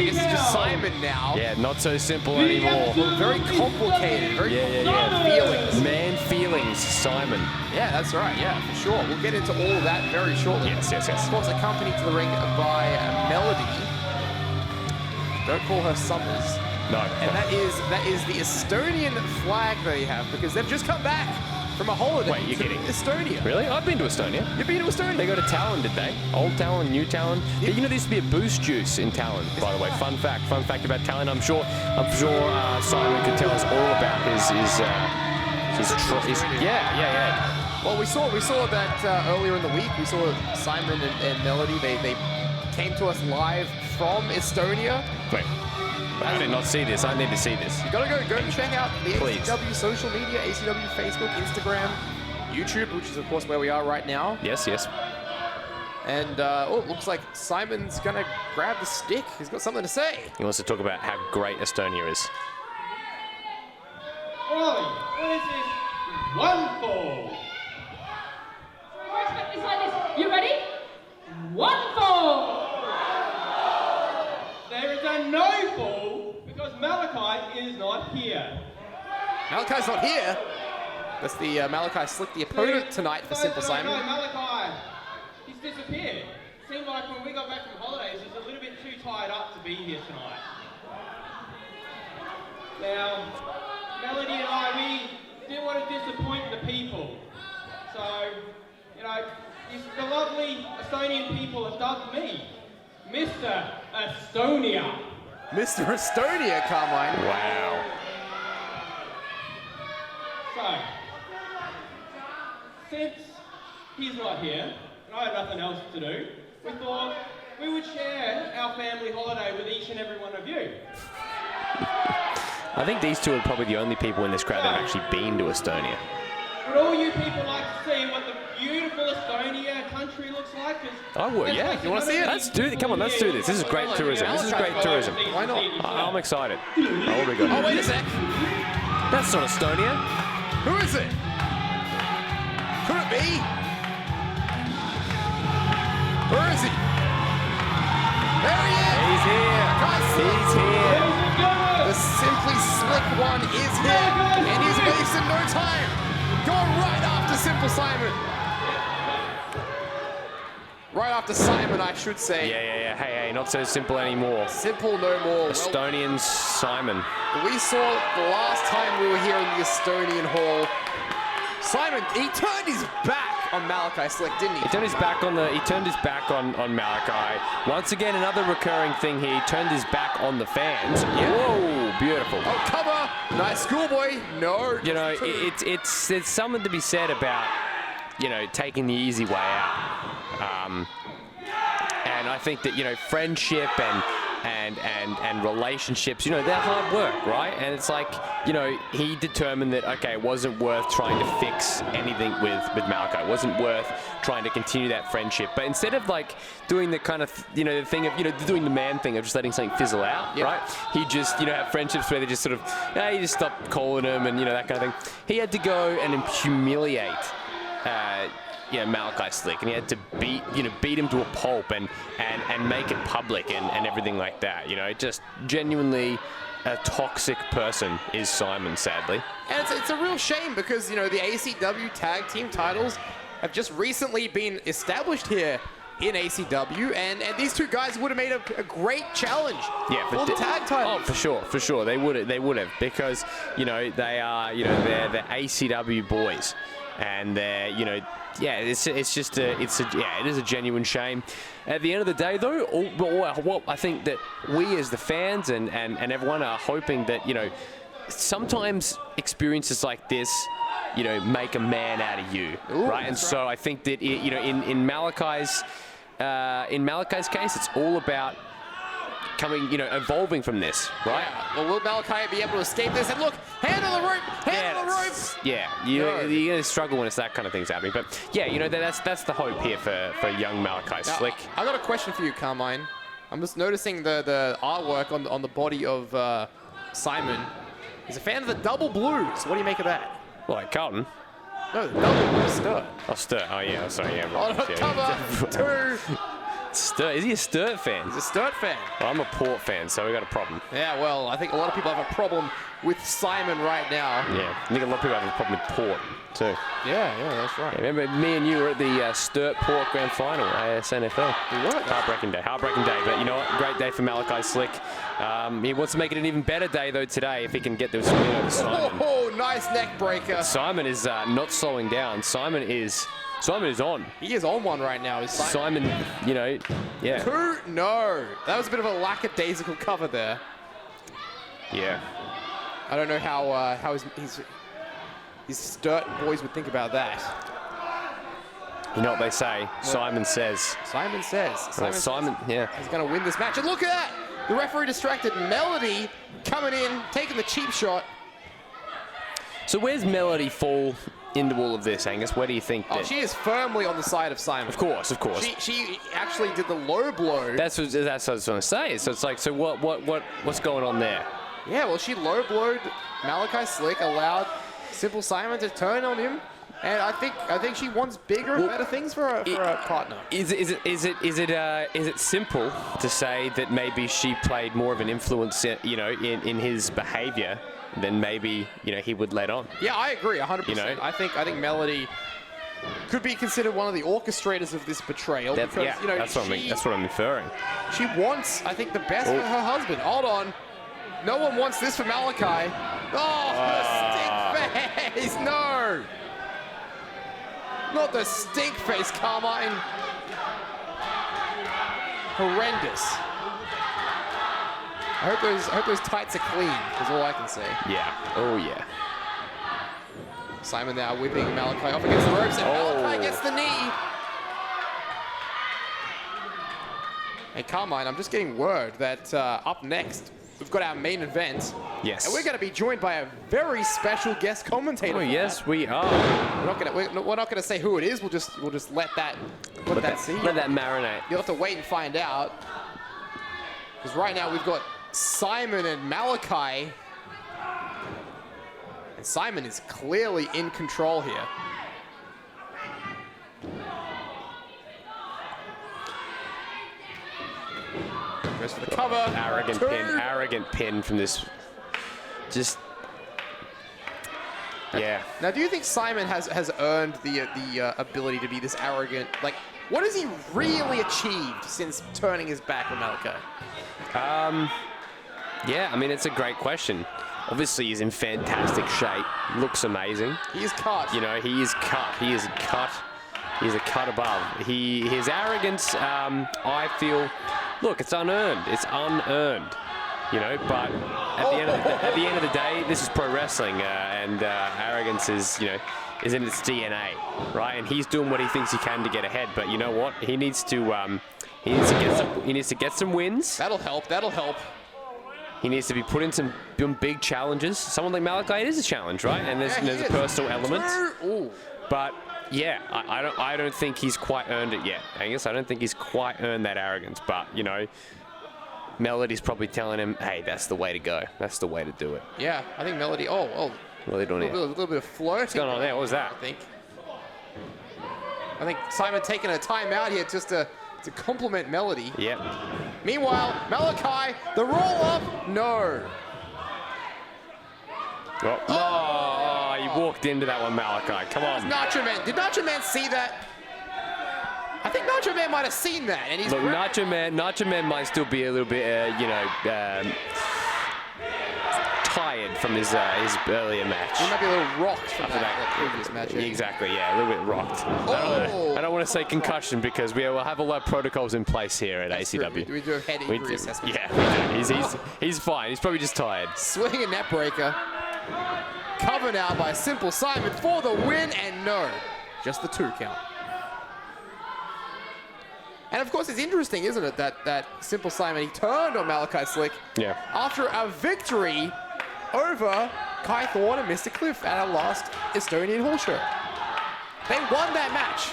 guess it's just Simon now. Yeah, not so simple anymore. Very complicated, very Yeah. feelings. Man feelings, Simon. Yeah, that's right. Yeah, for sure. We'll get into all of that very shortly. Yes. Of course, accompanied to the ring by Melody. Don't call her Summers. No. And that is the Estonian flag they have because they've just come back from a holiday. Wait, you're to kidding? Estonia. Really? I've been to Estonia. You've been to Estonia? They go to Tallinn, did they? Old Tallinn, New Tallinn. Yeah. You know, there used to be a boost juice in Tallinn, by the way. Fun fact about Tallinn. I'm sure Simon could tell us all about his yeah. Well, we saw that earlier in the week. We saw Simon and Melody. They came to us live from Estonia. Wait, I did not see this. I need to see this. You gotta go check out the Please. ACW social media, ACW Facebook, Instagram, YouTube, which is of course where we are right now. Yes. And it looks like Simon's gonna grab the stick. He's got something to say. He wants to talk about how great Estonia is. Ollie, what is this? One fall. It's like this. You ready? One fall. There is a no fall because Malachi is not here. Malachi's not here. That's the Malachi Slic, the opponent tonight for Simple Simon. Malachi, he's disappeared. Seemed like when we got back from holidays, he was a little bit too tied up to be here tonight. Now, Melody and I, we didn't want to disappoint the people. So, you know, the lovely Estonian people have dubbed me Mr. Estonia. Mr. Estonia, Carmine. Wow. So, since he's not here, and I had nothing else to do, we thought we would share our family holiday with each and every one of you. I think these two are probably the only people in this crowd that have actually been to Estonia. Would all you people like to see what the beautiful Estonia country looks like? I would, yeah. You wanna see it? Let's do it. Come on, let's do this. This is great tourism. This is great tourism. Why not? I'm excited. Oh, what do we got? Oh, wait a sec. That's not Estonia. Who is it? Could it be? Where is he? There he is! He's here. He's here. The Simply Slick one is here, and he's wasting no time. Going right after Simple Simon. Right after Simon, I should say. Yeah. Hey, not so simple anymore. Simple no more. Estonian Simon. We saw the last time we were here in the Estonian Hall, Simon, he turned his back on Malachi Slic, didn't he? He turned his back on Malachi. Once again, another recurring thing here. He turned his back on the fans. Yeah. Whoa, beautiful. Oh, cover. Nice schoolboy. No. You know, it's something to be said about, you know, taking the easy way out. And I think that, you know, friendship and relationships, you know, they're hard work, right? And it's like, you know, he determined that, okay, it wasn't worth trying to fix anything with Malachi. It wasn't worth trying to continue that friendship. But instead of like doing the kind of, you know, the thing of, you know, doing the man thing of just letting something fizzle out, right? He just, you know, have friendships where they just sort of, hey, you just stop calling him and, you know, that kind of thing. He had to go and humiliate Malachi Slic, and he had to beat him to a pulp and make it public and everything like that. You know, just genuinely a toxic person is Simon, sadly. And it's a real shame because, you know, the ACW tag team titles have just recently been established here in ACW, and these two guys would have made a great challenge for the tag titles. Oh, for sure. They would have, because, you know, they are, you know, they're the ACW boys. And they're, you know, yeah, it is a genuine shame. At the end of the day, though, what I think that we as the fans and everyone are hoping that, you know, sometimes experiences like this, you know, make a man out of you, right? And so I think that, you know, in Malachi's case, it's all about coming, you know, evolving from this, right? Yeah. Well, will Malachi be able to escape this? And look, hand on the rope, hand on the rope. Yeah, you're going to struggle when it's that kind of thing's happening. But yeah, you know, that's the hope here for young Malachi Slic. I got a question for you, Carmine. I'm just noticing the artwork on the body of Simon. He's a fan of the double blues. What do you make of that? Like Carlton? No, the double blues Sturt. Oh, Sturt. Oh, yeah. Sorry, yeah. On cover, two. Sturt. Is he a Sturt fan? He's a Sturt fan. Well, I'm a Port fan, so we got a problem. Yeah, well, I think a lot of people have a problem with Simon right now. Yeah, I think a lot of people have a problem with Port, too. Yeah, that's right. Yeah, remember, me and you were at the Sturt Port Grand Final, ASNFL. We were. Heartbreaking day. But you know what? Great day for Malachi Slic. He wants to make it an even better day, though, today, if he can get this win over Simon. Oh, nice neck breaker. But Simon is not slowing down. Simon is on. He is on one right now. Simon, you know, yeah. No. That was a bit of a lackadaisical cover there. Yeah. I don't know how his Sturt boys would think about that. You know what they say? Simon says. Simon says. Simon, yeah. He's going to win this match. And look at that. The referee distracted Melody coming in, taking the cheap shot. So where's Melody fall into all of this, Angus? Where do you think that? Oh, she is firmly on the side of Simon. Of course. She actually did the low blow. That's what I was going to say. So it's like, so what's going on there? Yeah, well, she low blowed Malachi Slic, allowed Simple Simon to turn on him, and I think she wants bigger and better things for her partner. Is it simple to say that maybe she played more of an influence, you know, in his behavior than maybe, you know, he would let on? Yeah, I agree 100%. You know? I think Melody could be considered one of the orchestrators of this betrayal. That's what I'm inferring. She wants, I think, the best for her husband. Hold on. No one wants this for Malachi. Oh, the stink face. No. Not the stink face, Carmine. Horrendous. I hope those tights are clean, is all I can say. Yeah. Oh, yeah. Simon now whipping Malachi off against the ropes, and Malachi gets the knee. Hey, Carmine, I'm just getting word that up next, we've got our main event. Yes. And we're going to be joined by a very special guest commentator. Oh, yes, we are. We're not going to say who it is. We'll just let that see. Let that marinate. You'll have to wait and find out. Because right now we've got Simon and Malachi. And Simon is clearly in control here. Goes for the cover. Arrogant pin from this. Just, yeah. Now, do you think Simon has earned the ability to be this arrogant? Like, what has he really achieved since turning his back on Malachi? Yeah, I mean, it's a great question. Obviously, he's in fantastic shape. Looks amazing. He's cut. You know, he is cut. He is cut. He's a cut above. His arrogance, I feel, look, it's unearned. It's unearned. You know, but at the end of the day, this is pro wrestling, and arrogance is, you know, is in its DNA, right? And he's doing what he thinks he can to get ahead. But you know what? He needs to get some wins. That'll help. That'll help. He needs to be put in some big challenges. Someone like Malachi, it is a challenge, right? And there's a personal element. Ooh. But yeah, I don't think he's quite earned it yet. Angus, I don't think he's quite earned that arrogance. But you know, Melody's probably telling him, "Hey, that's the way to go. That's the way to do it." Yeah, I think Melody. Oh, what are they doing here? A little bit of flirting. What's going on there? What was that? I think Simon taking a timeout here just to compliment Melody. Yep. Meanwhile, Malachi, the roll up, no. Oh, he walked into that one, Malachi. Come on. Nacho Man. Did Nacho Man see that? I think Nacho Man might have seen that, and he's. Look, Nacho Man might still be a little bit, you know, tired from his earlier match. He might be a little rocked from that previous match. Exactly, yeah, a little bit rocked. Oh. I don't want to say concussion because we'll have a lot of protocols in place here at ACW. We do a head injury assessment. Yeah, we do. He's fine. He's probably just tired. Swinging a net breaker. Covered now by Simple Simon for the win, and no, just the 2 count. And of course, it's interesting, isn't it, that Simple Simon, he turned on Malachi Slic after a victory over Kai Thorne and Mr. Cliff at our last Estonian Hall show. They won that match,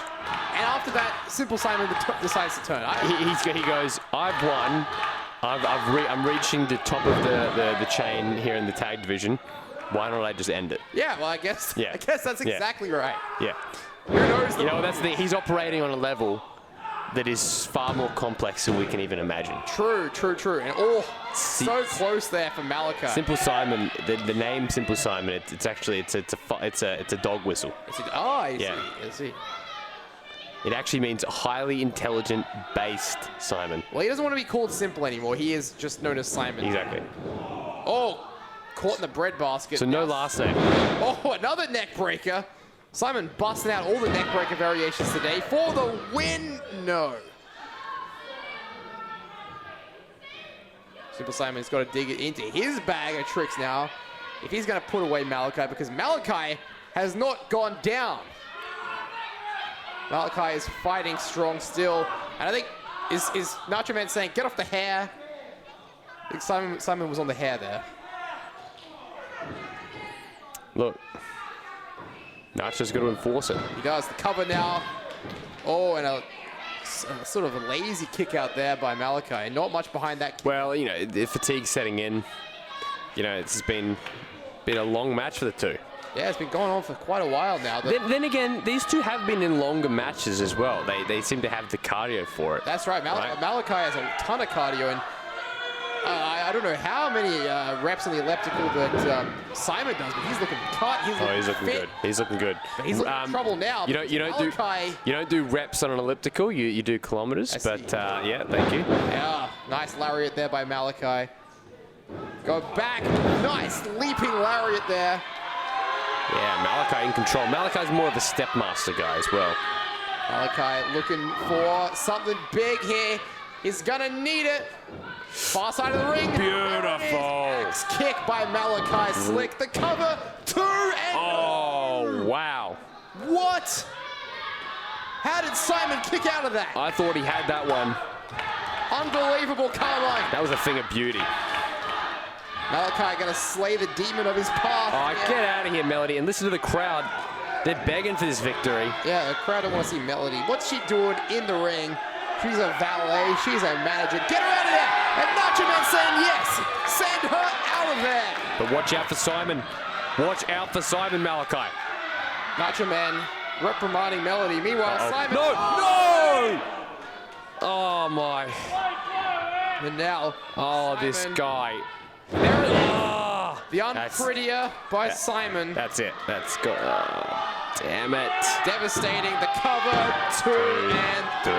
and after that, Simple Simon decides to turn. He goes, I've won. I'm reaching the top of the chain here in the tag division. Why don't I just end it? Yeah, well, I guess that's exactly right. Yeah. Who knows? You know, that's the thing. He's operating on a level that is far more complex than we can even imagine. True. And so close there for Malachi. Simple Simon, the name Simple Simon, it's a dog whistle. I see. It actually means highly intelligent based Simon. Well, he doesn't want to be called Simple anymore. He is just known as Simon. Exactly. Oh, caught in the breadbasket. So no last name. Oh, another neck breaker. Simon busting out all the neck breaker variations today for the win. No. Simple Simon's got to dig it into his bag of tricks now if he's going to put away Malachi, because Malachi has not gone down. Malachi is fighting strong still. And I think, is Nacho Man saying, get off the hair? I think Simon was on the hair there. Look. Nacho's got to enforce it. He does. The cover now. Oh, and a sort of a lazy kick out there by Malachi. Not much behind that kick. Well, you know, the fatigue setting in. You know, it's been a long match for the two. Yeah, it's been going on for quite a while now. Then again, these two have been in longer matches as well. They seem to have the cardio for it. That's right. Malachi has a ton of cardio, and I don't know how many reps on the elliptical that Simon does, but he's looking cut. He's looking good. He's looking good. But he's looking in trouble now. You don't do reps on an elliptical. You do kilometers. But yeah, thank you. Yeah, nice lariat there by Malachi. Go back. Nice leaping lariat there. Yeah, Malachi in control. Malachi's more of a step master guy as well. Malachi looking for something big here. He's gonna need it. Far side of the ring. Beautiful. Axe kick by Malachi Slic. The cover, 2 and... Oh, wow. What? How did Simon kick out of that? I thought he had that one. Unbelievable Carmine. That was a thing of beauty. Malachi gonna slay the demon of his path. Oh, get out of here, Melody, and listen to the crowd. They're begging for this victory. Yeah, the crowd don't want to see Melody. What's she doing in the ring? She's a valet. She's a manager. Get her out of there. And Nacho Man saying yes. Send her out of there. But watch out for Simon. Watch out for Simon, Malachi. Nacho Man reprimanding Melody. Meanwhile, Simon... No! Oh, my. And now... Oh, Simon, this guy. There it is. The unprettier by Simon. That's it. That's good. Damn it. Devastating. The cover, 2 and 3.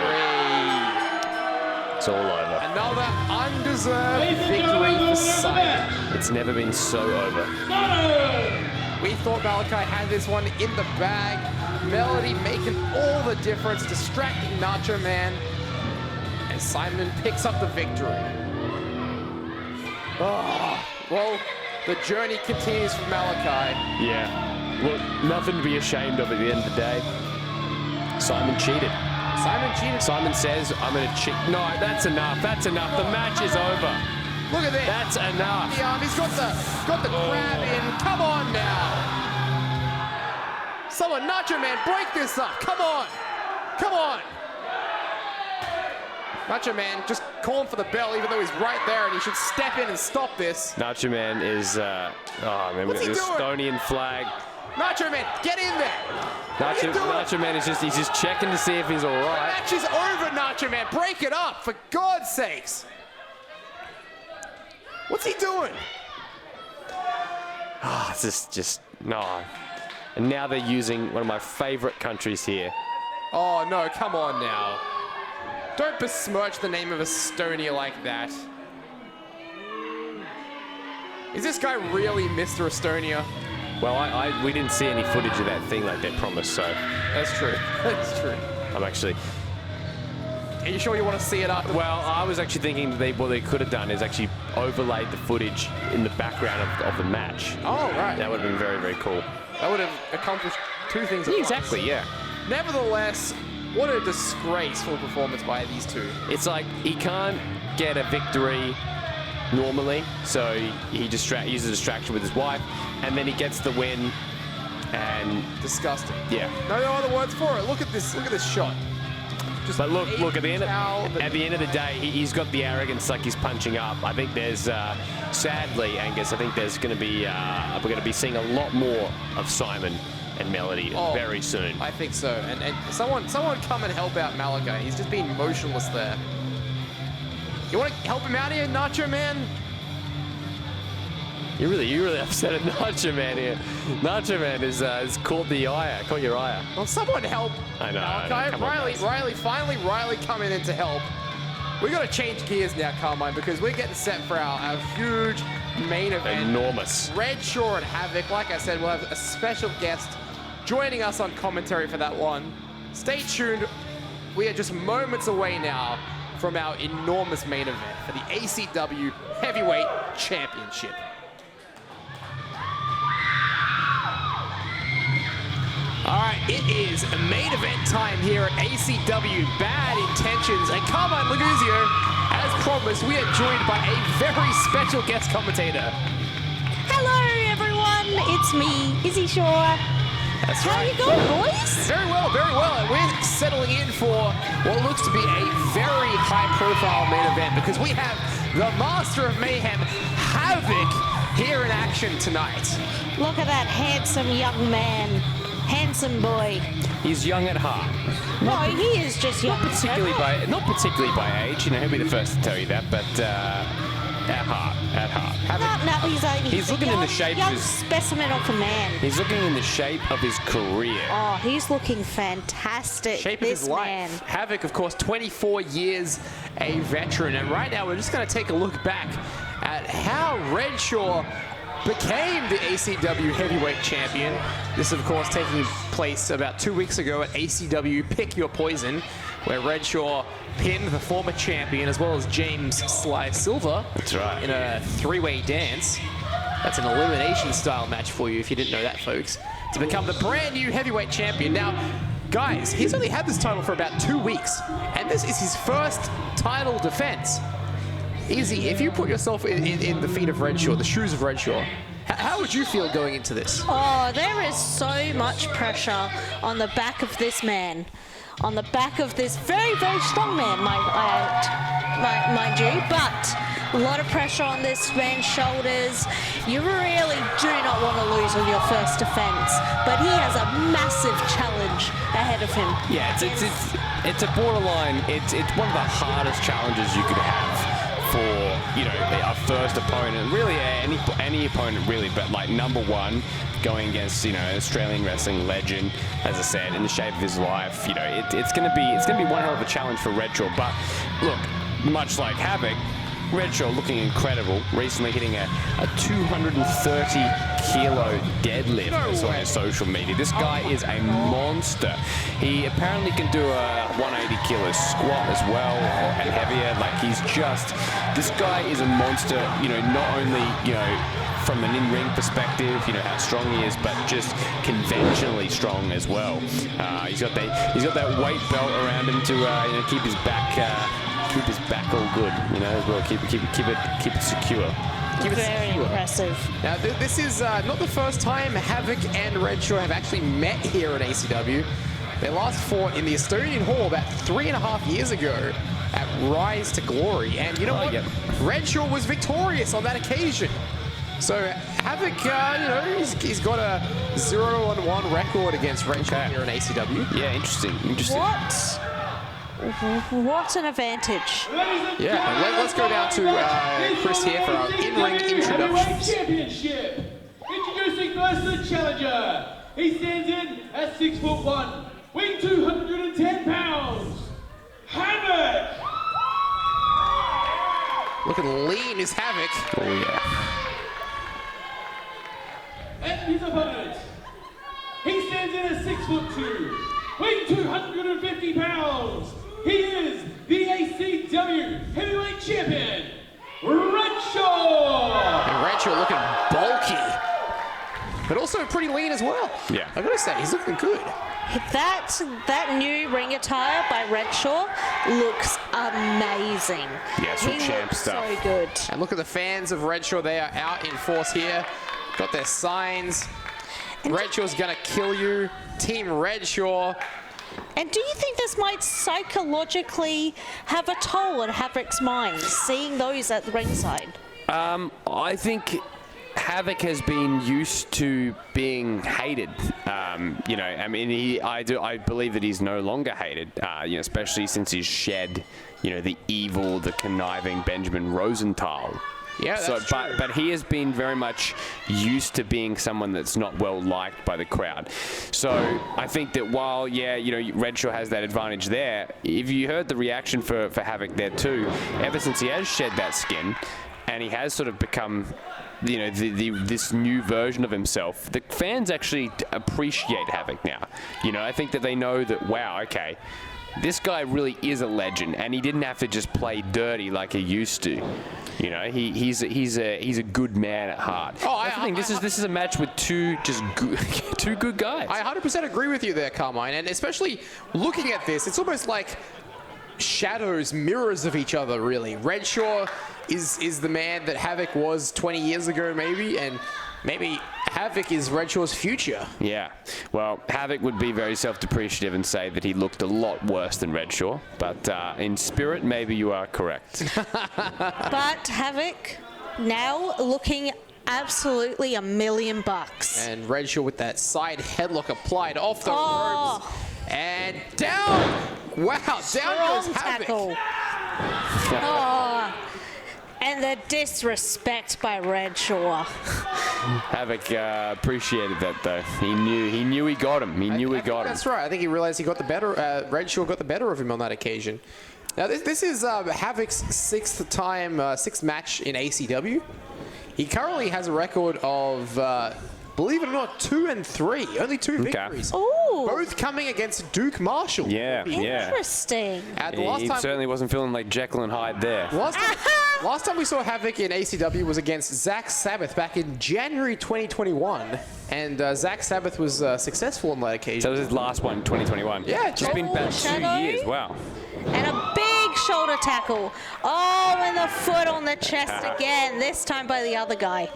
It's all over. Another undeserved victory for Simon. It's It's never been so over. We thought Malachi had this one in the bag. Melody making all the difference, distracting Nacho Man. And Simon picks up the victory. Oh, well, the journey continues for Malachi. Yeah. Look, nothing to be ashamed of at the end of the day. Simon cheated. Simon cheated. Simon says, I'm going to cheat. No, that's enough. That's enough. The match is over. Look at this. That's enough. The arm, he's got the grab in. Come on now. Someone, Nacho Man, break this up. Come on. Come on. Nacho Man just calling for the bell, even though he's right there, and he should step in and stop this. Nacho Man is, oh man, What's he the doing? Estonian flag. Nacho Man, get in there. Nacho Man is he's just checking to see if he's all The right. match is over, Nacho Man. Break it up, for God's sakes. What's he doing? Ah, it's just, no. And now they're using one of my favorite countries here. Oh, no, come on now. Don't besmirch the name of Estonia like that. Is this guy really Mr. Estonia? Well, we didn't see any footage of that thing like they promised, so That's true. That's true. I'm actually... Are you sure you want to see it after? Well, I was actually thinking what they could have done is actually overlaid the footage in the background of the match. Oh, right. That would have been very, very cool. That would have accomplished two things at once. Exactly, yeah. Nevertheless, what a disgraceful performance by these two. It's like he can't get a victory normally, so he uses a distraction with his wife, and then he gets the win, and Disgusting. yeah. No other words for it. Look at this shot. Just But look at the end towel at the end of the day, he's got the arrogance like he's punching up. I think there's, sadly, Angus, I think there's going to be, we're going to be seeing a lot more of Simon and Melody very soon. I think so. And someone come and help out Malachi. He's just being motionless there. You want to help him out here, Nacho Man? You're really upset at Nacho Man here. Nacho Man is caught the ire. Caught your ire. Well, someone help. I know. Malachi. Come on, guys. Riley coming in to help. We got to change gears now, Carmine, because we're getting set for our huge main event. Enormous. Redshaw and Havok. Like I said, we'll have a special guest joining us on commentary for that one. Stay tuned. We are just moments away now from our enormous main event for the ACW Heavyweight Championship. All right, it is main event time here at ACW Bad Intentions. And Carmine Laguzio, as promised, we are joined by a very special guest commentator. Hello, everyone. It's me, Izzy Shaw. That's How right. you going, boys? Very well, very well. And we're settling in for what looks to be a very high-profile main event because we have the Master of Mayhem, Havok, here in action tonight. Look at that handsome young man. Handsome boy. He's young at heart. No, he is just young. Not particularly by age. You know, he'll be the first to tell you that, but at heart. No, He's looking in the shape of young his- specimen of a man. He's looking in the shape of his career. Oh, he's looking fantastic. Shape of this his life. man. Havok, of course, 24 years a veteran. And right now, we're just going to take a look back at how Redshaw became the ACW Heavyweight Champion. This, of course, taking place about 2 weeks ago at ACW Pick Your Poison, where Redshaw pinned the former champion as well as James Sly Silver. That's right. In a three-way dance. That's an elimination-style match for you, if you didn't know that, folks. To become the brand new heavyweight champion. Now, guys, he's only had this title for about 2 weeks, and this is his first title defense. Izzy, if you put yourself in the feet of Redshaw, the shoes of Redshaw, how would you feel going into this? Oh, there is so much pressure on the back of this man. On the back of this very, very strong man, mind you. But a lot of pressure on this man's shoulders. You really do not want to lose on your first defense. But he has a massive challenge ahead of him. Yeah, it's a borderline. It's one of the hardest challenges you could have for, you know, a first opponent, really any opponent really, but like number one going against, you know, an Australian wrestling legend, as I said, in the shape of his life. You know, it's gonna be one hell of a challenge for Redshaw. But look, much like Havok, Redshaw looking incredible, recently hitting a 230-kilo deadlift. I saw on his social media. This guy is a monster. He apparently can do a 180-kilo squat as well, and heavier. Like, he's just, this guy is a monster, you know, not only, you know, from an in-ring perspective, you know, how strong he is, but just conventionally strong as well. He's got that weight belt around him to you know, keep his back all good, you know, as well. Keep it secure. Very impressive. Now, this is not the first time Havok and Redshaw have actually met here at ACW. They last fought in the Estonian Hall about 3.5 years ago at Rise to Glory. And you know what? Yep. Redshaw was victorious on that occasion. So Havok, you know, he's got a 0-1 record against Redshaw here in ACW. Yeah, interesting. What an advantage. Yeah, let's go down to Chris here for our in-ring introductions. Championship. Introducing first the challenger. He stands in at 6'1", weighing 210 pounds. Havok. Looking lean is Havok. Oh, yeah. And his opponent. He stands in at 6'2", weighing 250 pounds. He is the ACW Heavyweight Champion, Redshaw. And Redshaw looking bulky, but also pretty lean as well. Yeah. I gotta say, he's looking good. That new ring attire by Redshaw looks amazing. Yeah, it's some champ looks stuff. so good. And look at the fans of Redshaw. They are out in force here. Got their signs. Redshaw's gonna kill you. Team Redshaw. And do you think this might psychologically have a toll on Havok's mind, seeing those at the ringside? I think Havok has been used to being hated. You know, I mean, I believe that he's no longer hated. You know, especially since he's shed, you know, the evil, the conniving Benjamin Rosenthal. Yeah, that's true. But he has been very much used to being someone that's not well liked by the crowd. So I think that while, yeah, you know, Redshaw has that advantage there, if you heard the reaction for Havok there too, ever since he has shed that skin and he has sort of become, you know, this new version of himself, the fans actually appreciate Havok now. You know, I think that they know that, wow, okay, this guy really is a legend, and he didn't have to just play dirty like he used to. You know, he's a good man at heart. Oh, I think this is a match with two good guys. I 100% agree with you there, Carmine. And especially looking at this, it's almost like shadows, mirrors of each other, really. Redshaw is the man that Havok was 20 years ago, maybe, and maybe Havok is Redshaw's future. Yeah. Well, Havok would be very self-depreciative and say that he looked a lot worse than Redshaw, but in spirit, maybe you are correct. But Havok now looking absolutely $1 million. And Redshaw with that side headlock applied off the Oh. ropes. And down. Wow, down Strong goes Havok. tackle. Oh. And the disrespect by Redshaw. Havok appreciated that though. He knew he got him. He knew he got him. That's right. I think he realized he got the better. Redshaw got the better of him on that occasion. Now this is Havok's sixth match in ACW. He currently has a record of, believe it or not, 2-3. Only two victories. Ooh. Both coming against Duke Marshall. Yeah, yeah. Interesting. The last He time, certainly wasn't feeling like Jekyll and Hyde there. last time we saw Havok in ACW was against Zach Sabbath back in January 2021. And Zach Sabbath was successful on that occasion. So this is his last one, 2021. Yeah, It's been about 2 Shadow. years. Wow. And a big shoulder tackle. Oh, and the foot on the chest again, this time by the other guy.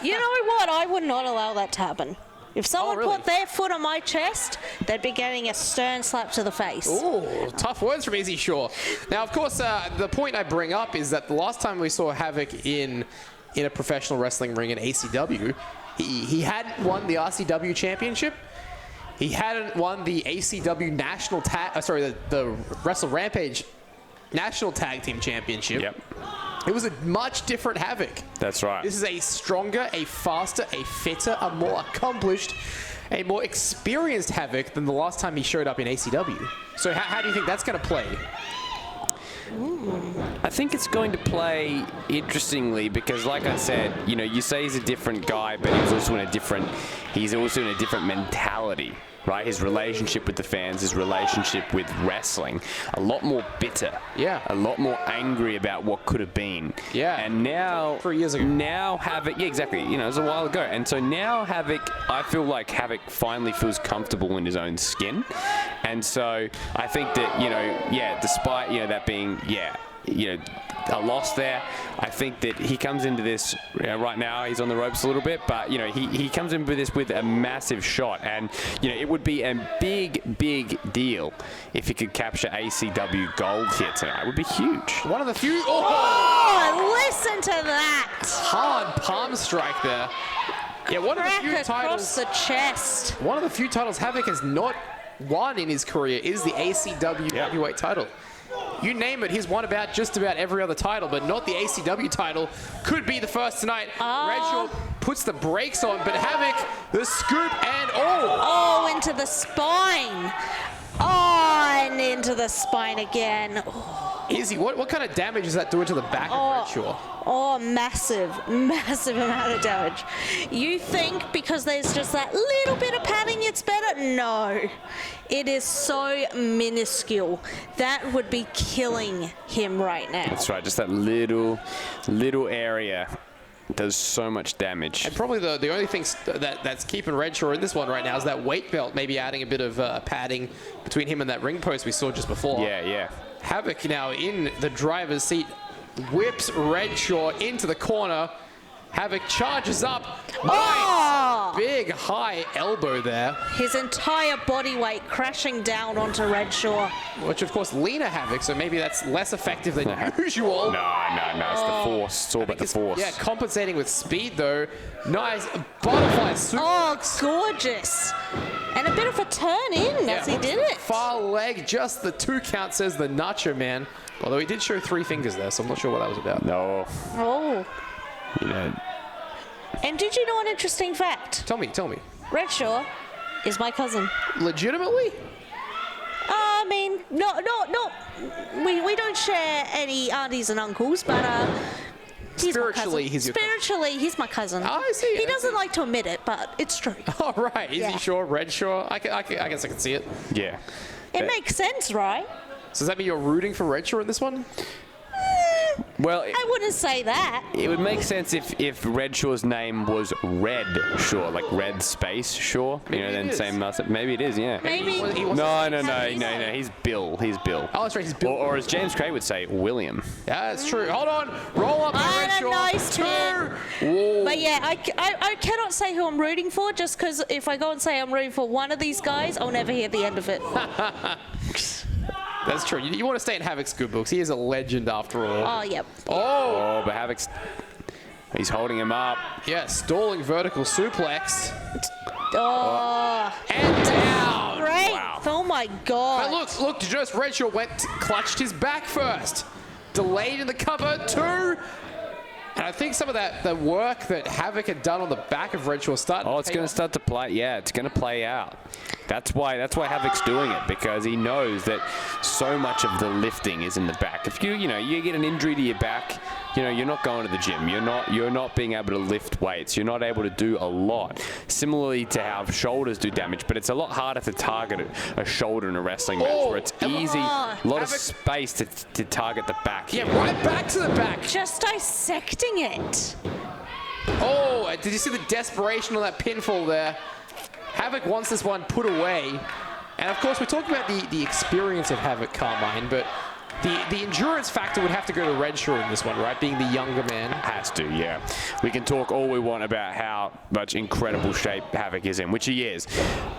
You know what? I would not allow that to happen. If someone really? put their foot on my chest, they'd be getting a stern slap to the face. Ooh, tough words from Izzy Shaw. Now, of course, the point I bring up is that the last time we saw Havok in a professional wrestling ring in ACW, he hadn't won the RCW championship. He hadn't won the ACW national the Wrestle Rampage national tag team championship. Yep. It was a much different Havok. That's right. This is a stronger, a faster, a fitter, a more accomplished, a more experienced Havok than the last time he showed up in ACW. So how do you think that's going to play? I think it's going to play interestingly because, like I said, you know, you say he's a different guy, but he's also in a different mentality, right? His relationship with the fans, his relationship with wrestling, a lot more bitter. Yeah. A lot more angry about what could have been. Yeah. And now, 3 years ago. Now Havok, yeah, exactly. You know, it was a while ago. And so now Havok, I feel like Havok finally feels comfortable in his own skin. And so I think that, you know, yeah, despite, you know, that being, yeah, you know, a loss there, I think that he comes into this, you know, right now he's on the ropes a little bit, but, you know, he comes into this with a massive shot, and, you know, it would be a big deal if he could capture ACW gold here tonight. It would be huge. One of the few... Oh, listen to that. Hard palm strike there. Yeah, one of the few Crack across titles... the chest. One of the few titles Havok has not won in his career is the ACW Heavyweight title. You name it, he's won about just about every other title, but not the ACW title. Could be the first tonight. Redshaw puts the brakes on, but Havok, the scoop and Oh, into the spine. Oh, and into the spine again. Izzy, what kind of damage is that doing to the back of Redshaw? Oh, massive amount of damage. You think because there's just that little bit of padding it's better? No. It is so minuscule. That would be killing him right now. That's right, just that little area does so much damage. And probably the only thing that's keeping Redshaw in this one right now is that weight belt, maybe adding a bit of padding between him and that ring post we saw just before. Yeah. Havok now in the driver's seat, whips Redshaw into the corner. Havok charges up. Nice! Big high elbow there. His entire body weight crashing down onto Redshaw. Which, of course, leaner Havok, so maybe that's less effective than usual. No, it's the force. It's all about the force. Yeah, compensating with speed, though. Nice butterfly suplex. Oh, gorgeous. And a bit of a turn in as he did it. Far leg, just the 2 count, says the Nacho Man. Although he did show 3 fingers there, so I'm not sure what that was about. No. Oh. You know. And did you know an interesting fact? Tell me. Redshaw is my cousin. Legitimately? I mean, no. We don't share any aunties and uncles, but Spiritually, he's your cousin. Spiritually, he's my cousin. Oh, I see. He doesn't like to admit it, but it's true. All right. Is he sure? Redshaw? I guess I can see it. Yeah. It makes sense, right? So does that mean you're rooting for Redshaw in this one? Well, I wouldn't say that. it would make sense if Redshaw's name was Redshaw, like Red Space Shaw. You know, then same. Maybe it is, yeah. Maybe. No. He's Bill. Oh, that's right. He's Bill. Or as James Kray would say, William. Yeah, that's true. Hold on. Roll up And a Redshaw. nice 2. turn. But yeah, I cannot say who I'm rooting for, just because if I go and say I'm rooting for one of these guys, I'll never hear the end of it. That's true. You want to stay in Havok's good books. He is a legend after all. Oh, yep. Oh, but he's holding him up. Yeah, stalling vertical suplex. Oh. And down. Great. Wow. Oh, my God. But look, just Redshaw clutched his back first. Delayed in the cover, 2. And I think some of the work that Havok had done on the back of Redshaw started. Oh, it's going to start to play. Yeah, it's going to play out. That's why Havok's doing it, because he knows that so much of the lifting is in the back. If you get an injury to your back, you're not going to the gym. You're not being able to lift weights. You're not able to do a lot. Similarly to how shoulders do damage, but it's a lot harder to target a shoulder in a wrestling match where it's easy, a lot of space to target the back. Yeah, right back to the back. Just dissecting it. Oh, did you see the desperation on that pinfall there? Havok wants this one put away. And of course, we're talking about the experience of Havok, Carmine, but the endurance factor would have to go to Redshaw in this one, right? Being the younger man. Has to, yeah. We can talk all we want about how much incredible shape Havok is in, which he is.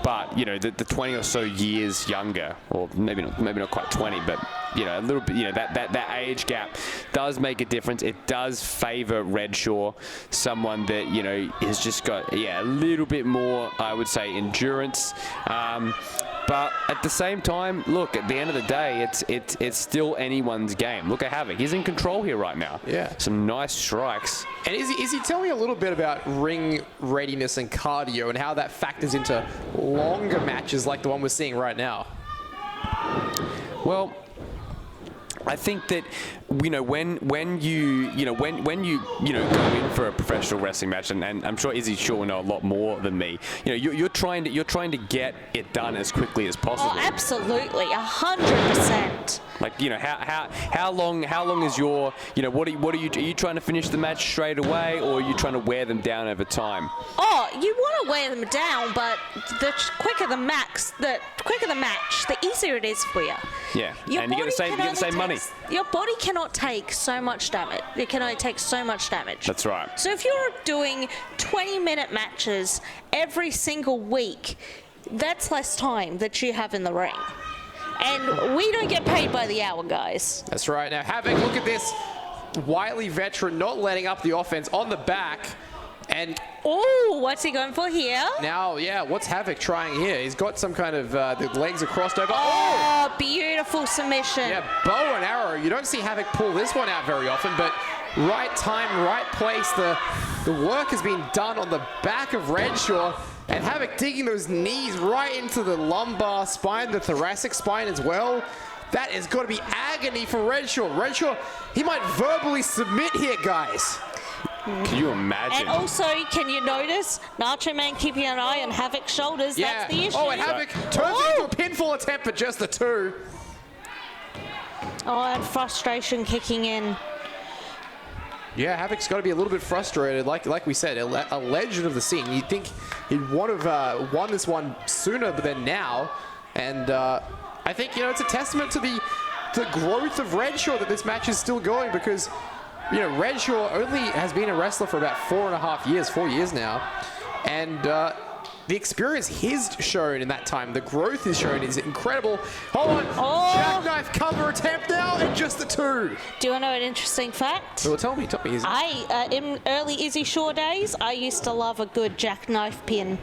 But, the 20 or so years younger, or maybe not quite 20, but, a little bit, that age gap does make a difference. It does favor Redshaw, someone that, has just got, a little bit more, I would say, endurance. But at the same time, look, at the end of the day, it's still anyone's game. Look at Havok. He's in control here right now. Yeah. Some nice strikes. And Izzy, tell me a little bit about ring readiness and cardio and how that factors into longer matches like the one we're seeing right now. Well, I think that when you go in for a professional wrestling match, and I'm sure Izzy will know a lot more than me. You're trying to get it done as quickly as possible. Oh, absolutely, 100%. Like, how long is your, are you trying to finish the match straight away, or are you trying to wear them down over time? Oh, you want to wear them down, but the quicker the match, the easier it is for you. Yeah, and you get the same money. Your body cannot take so much damage. It can only take so much damage. That's right. So if you're doing 20-minute matches every single week, that's less time that you have in the ring. And we don't get paid by the hour, guys. That's right. Now, Havok, look at this. Wily veteran not letting up the offense on the back. And oh, what's he going for here? now, yeah, what's Havok trying here? He's got some kind of, the legs are crossed over. Oh, beautiful submission. Yeah, bow and arrow. You don't see Havok pull this one out very often, but right time, right place. The work has been done on the back of Redshaw. And Havok digging those knees right into the lumbar spine, the thoracic spine as well. That is got to be agony for Redshaw. Redshaw, he might verbally submit here, guys. Can you imagine? And also, can you notice Nacho Man keeping an eye on Havok's shoulders? Yeah. That's the issue. Oh, and Havok turns it into a pinfall attempt for just the two. Oh, and frustration kicking in. Yeah, Havok's got to be a little bit frustrated. Like we said, a legend of the scene. You'd think he'd would have won this one sooner than now. And I think, it's a testament to the growth of Redshaw that this match is still going, because, Redshaw only has been a wrestler for about 4 years now. And the experience he's shown in that time, the growth he's shown is incredible. Hold on. Oh. Jackknife cover attempt now, and just the two. Do you want to know an interesting fact? Well, tell me. In early Izzy Shaw days, I used to love a good jackknife pin.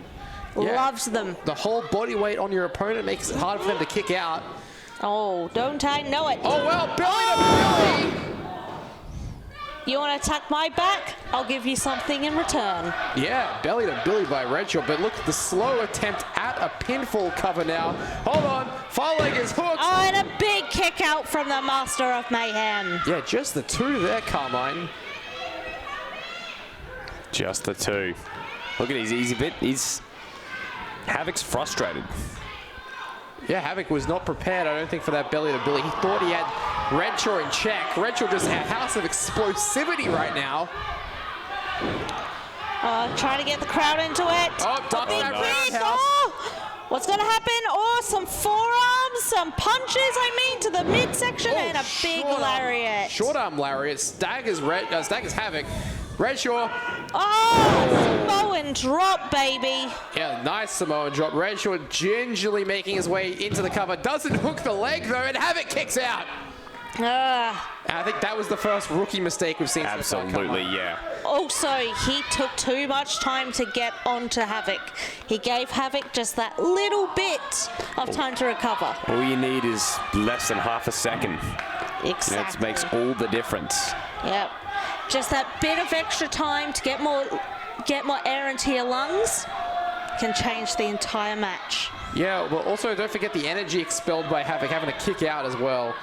Yeah. Loves them. The whole body weight on your opponent makes it hard for them to kick out. Oh, don't I know it? Oh, well, belly to belly. You want to attack my back? I'll give you something in return. Yeah, belly to belly by Redshaw, but look at the slow attempt at a pinfall cover now. Hold on, far leg is hooked. Oh, and a big kick out from the Master of Mayhem. Yeah, just the two there, Carmine. Just the two. Look at his easy bit. Havok's frustrated. Yeah, Havok was not prepared, I don't think, for that belly to belly. He thought he had Redshaw in check. Redshaw just a house of explosivity right now. Trying to get the crowd into it. Oh, ducks that roundhouse. Oh, what's going to happen? Oh, some forearms, some punches, to the midsection, and a big lariat. Short arm lariat. Staggers Havok. Redshaw. Oh, Samoan drop, baby. Yeah, nice Samoan drop. Redshaw gingerly making his way into the cover. Doesn't hook the leg, though, and Havok kicks out. I think that was the first rookie mistake we've seen. Absolutely, yeah. Also, he took too much time to get onto Havok. He gave Havok just that little bit of time to recover. All you need is less than half a second. Exactly. That makes all the difference. Yep. Just that bit of extra time to get more air into your lungs can change the entire match. Yeah, well, also don't forget the energy expelled by Havok having to kick out as well.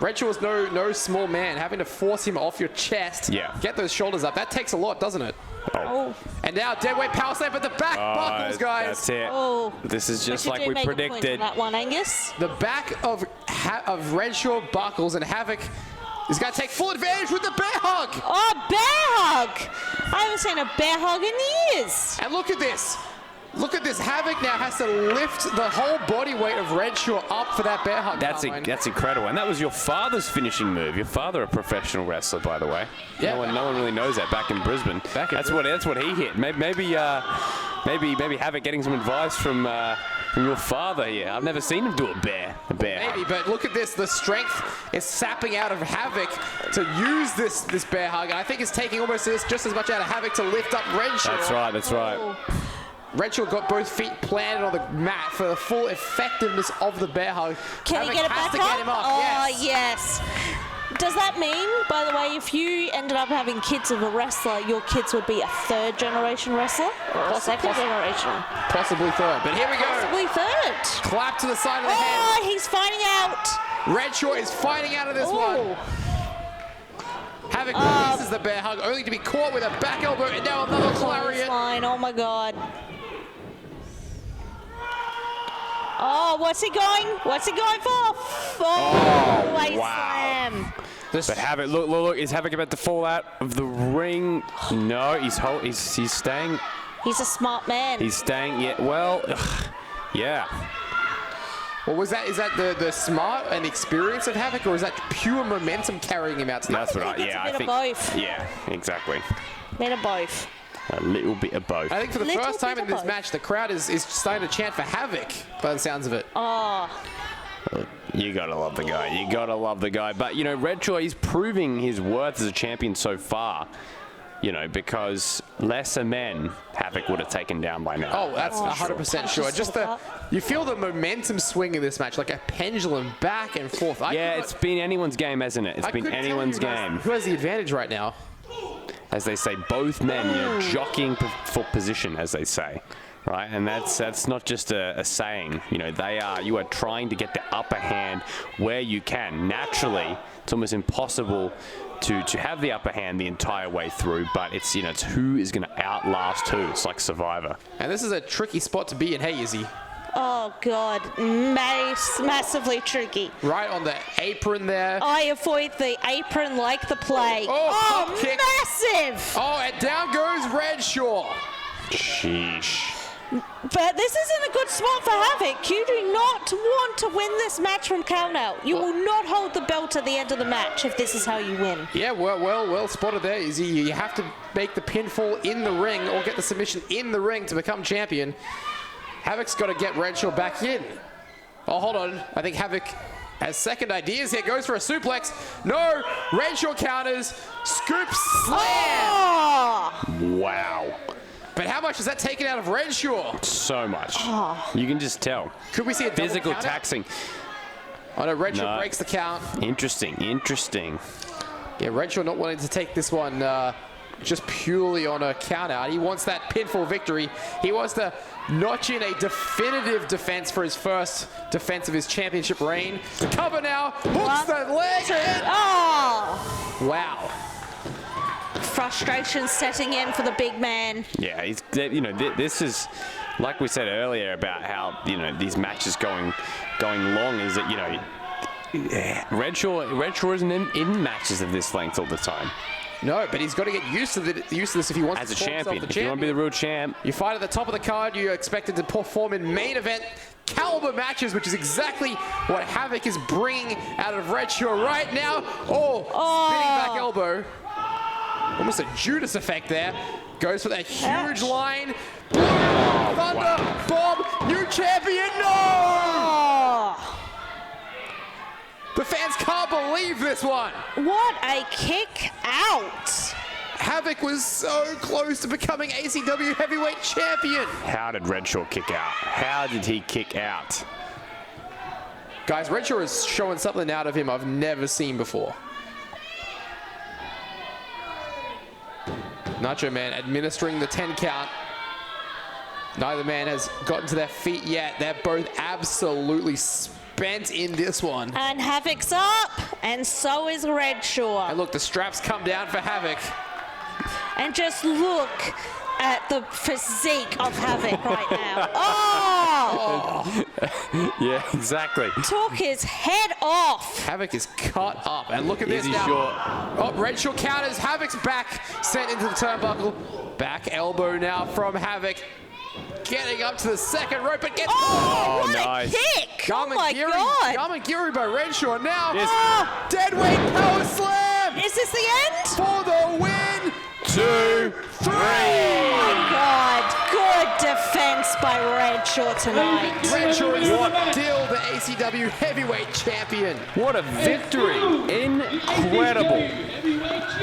Redshaw is no small man, having to force him off your chest. Yeah. Get those shoulders up. That takes a lot, doesn't it? Oh. And now deadweight power slam, but the back buckles, guys. That's it. Oh. This is just like you we make a point predicted. on that one, Angus. The back of Redshaw buckles, and Havok is going to take full advantage with the bear hug. Oh, bear hug! I haven't seen a bear hug in years. And look at this. Look at this. Havok now has to lift the whole body weight of Redshaw up for that bear hug. That's incredible. And that was your father's finishing move. Your father, a professional wrestler, by the way. Yeah. No one really knows that back in Brisbane. That's what he hit. Maybe Havok getting some advice from your father here. I've never seen him do a bear Maybe, hug. but look at this. The strength is sapping out of Havok to use this bear hug. And I think it's taking almost just as much out of Havok to lift up Redshaw. That's right. Oh. Redshaw got both feet planted on the mat for the full effectiveness of the bear hug. Can he get it back has to up? get him up. Oh, yes. Does that mean, by the way, if you ended up having kids of a wrestler, your kids would be a third-generation wrestler or a second generation? Possibly third, but here we go. Possibly third. Clap to the side of the head. Oh, he's finding out. Redshaw is finding out of this one. Havok releases the bear hug, only to be caught with a back elbow, and now another lariat. Line. Oh my God. Oh, what's he going? What's he going for? Oh, waist slam. But Havok, look, is Havok about to fall out of the ring? No, he's staying. He's a smart man. He's staying, yeah, well, yeah. Well, was that, is that the smart and experience of Havok, or is that pure momentum carrying him out to That's the what I think. Both. Yeah, exactly. Bit of both. A little bit of both. I think for the Little first time bit in this of match, the crowd is starting to chant for Havok, by the sounds of it. Oh. You gotta love the guy. You gotta love the guy. But, you know, Redshaw, he's proving his worth as a champion so far. You know, because lesser men, Havok would have taken down by now. Oh, that's 100% sure. Just you feel the momentum swing in this match, like a pendulum back and forth. It's been anyone's game, hasn't it? It's been anyone's game. Who has the advantage right now? As they say, both men, you know, jockeying for position, as they say. Right, and that's not just a saying. You know, you are trying to get the upper hand where you can. Naturally, it's almost impossible to have the upper hand the entire way through, but it's, you know, it's who is going to outlast who. It's like Survivor. And this is a tricky spot to be in. Hey, Izzy. Oh, God. Massively tricky. Right on the apron there. I avoid the apron like the plague. Oh, kick. Massive! Oh, and down goes Redshaw. Sheesh. But this isn't a good spot for Havok. You do not want to win this match from count out. You will not hold the belt at the end of the match if this is how you win. Yeah, well spotted there, Izzy. You have to make the pinfall in the ring or get the submission in the ring to become champion. Havok's got to get Redshaw back in. Oh, hold on. I think Havok has second ideas here. Goes for a suplex. No. Redshaw counters. Scoop slam. Oh! Wow. But how much is that taken out of Redshaw? So much. You can just tell. Could we see a double physical count taxing? Oh no, Redshaw breaks the count. Interesting. Yeah, Redshaw not wanting to take this one just purely on a count out. He wants that pinfall victory. He wants to notch in a definitive defense for his first defense of his championship reign. The cover now. Hooks the leg. Wow. Frustration setting in for the big man. Yeah, you know, this is, like we said earlier about how, you know, these matches going long, is that, you know, Redshaw isn't in matches of this length all the time. No, but he's got to get used to this if he wants as to a champion. If you want to be the real champ, you fight at the top of the card. You're expected to perform in main event caliber matches, which is exactly what Havok is bringing out of Redshaw right now. Spinning back elbow. Almost a Judas effect there. Goes for that huge line. Thunder bomb. New champion. No! The fans can't believe this one. What a kick out. Havok was so close to becoming ACW Heavyweight Champion. How did Redshaw kick out? How did he kick out? Guys, Redshaw is showing something out of him I've never seen before. Nacho Man administering the 10 count. Neither man has gotten to their feet yet. They're both absolutely spent in this one. And Havok's up, and so is Redshaw. And look, the straps come down for Havok. And just look at the physique of Havok right now. Yeah, exactly. Took his head off. Havok is cut up. And look at this Easy now. short. Redshaw counters. Havok's back. Sent into the turnbuckle. Back elbow now from Havok. Getting up to the second rope, but gets... what nice. a kick! Oh my God! Gamagiri by Redshaw now. Yes. Dead weight power slam. Is this the end? For the win. 2, 3. Oh my God! Good defense by Redshaw tonight. Redshaw is still the ACW Heavyweight Champion. What a victory! Incredible.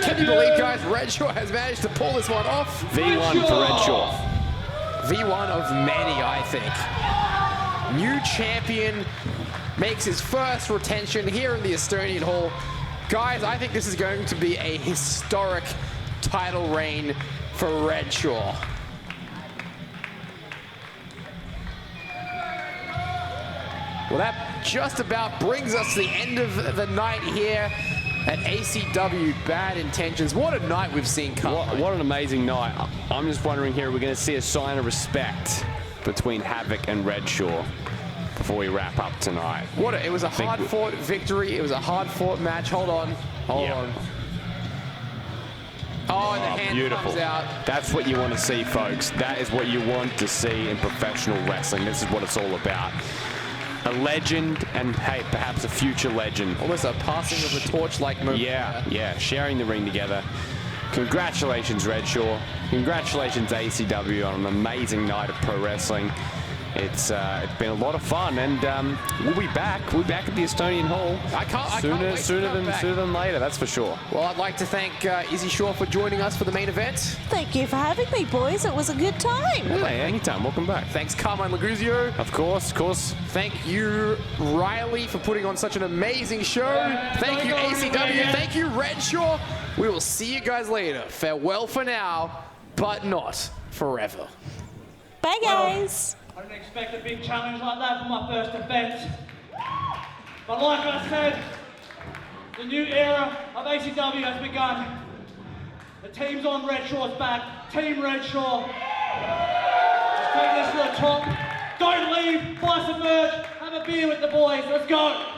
Can you believe, guys, Redshaw has managed to pull this one off? V1 for Redshaw. V1 of many, I think. New champion makes his first retention here in the Estonian Hall. Guys, I think this is going to be a historic title reign for Redshaw. Well, that just about brings us to the end of the night here at ACW Bad Intentions. What a night we've seen come. What an amazing night. I'm just wondering here, we're going to see a sign of respect between Havok and Redshaw before we wrap up tonight. It was a hard-fought victory. It was a hard-fought match. Hold on. Hold on. Oh, and the hand comes out. That's what you want to see, folks. That is what you want to see in professional wrestling. This is what it's all about. A legend, and hey, perhaps a future legend. Almost a passing of the torch-like moment. Yeah, sharing the ring together. Congratulations, Redshaw. Congratulations, ACW, on an amazing night of pro wrestling. It's been a lot of fun, and we'll be back. We'll be back at the Estonian Hall. Sooner than later, that's for sure. Well, I'd like to thank Izzy Shaw for joining us for the main event. Thank you for having me, boys. It was a good time. Hey, anytime. Welcome back. Thanks, Carmine Laguzio. Of course. Thank you, Riley, for putting on such an amazing show. Thank you, ACW. Thank you, Redshaw. We will see you guys later. Farewell for now, but not forever. Bye, guys. I didn't expect a big challenge like that for my first event. But like I said, the new era of ACW has begun. The team's on Redshaw's back. Team Redshaw. Let's take this to the top. Don't leave. Buy some merch. Have a beer with the boys. Let's go.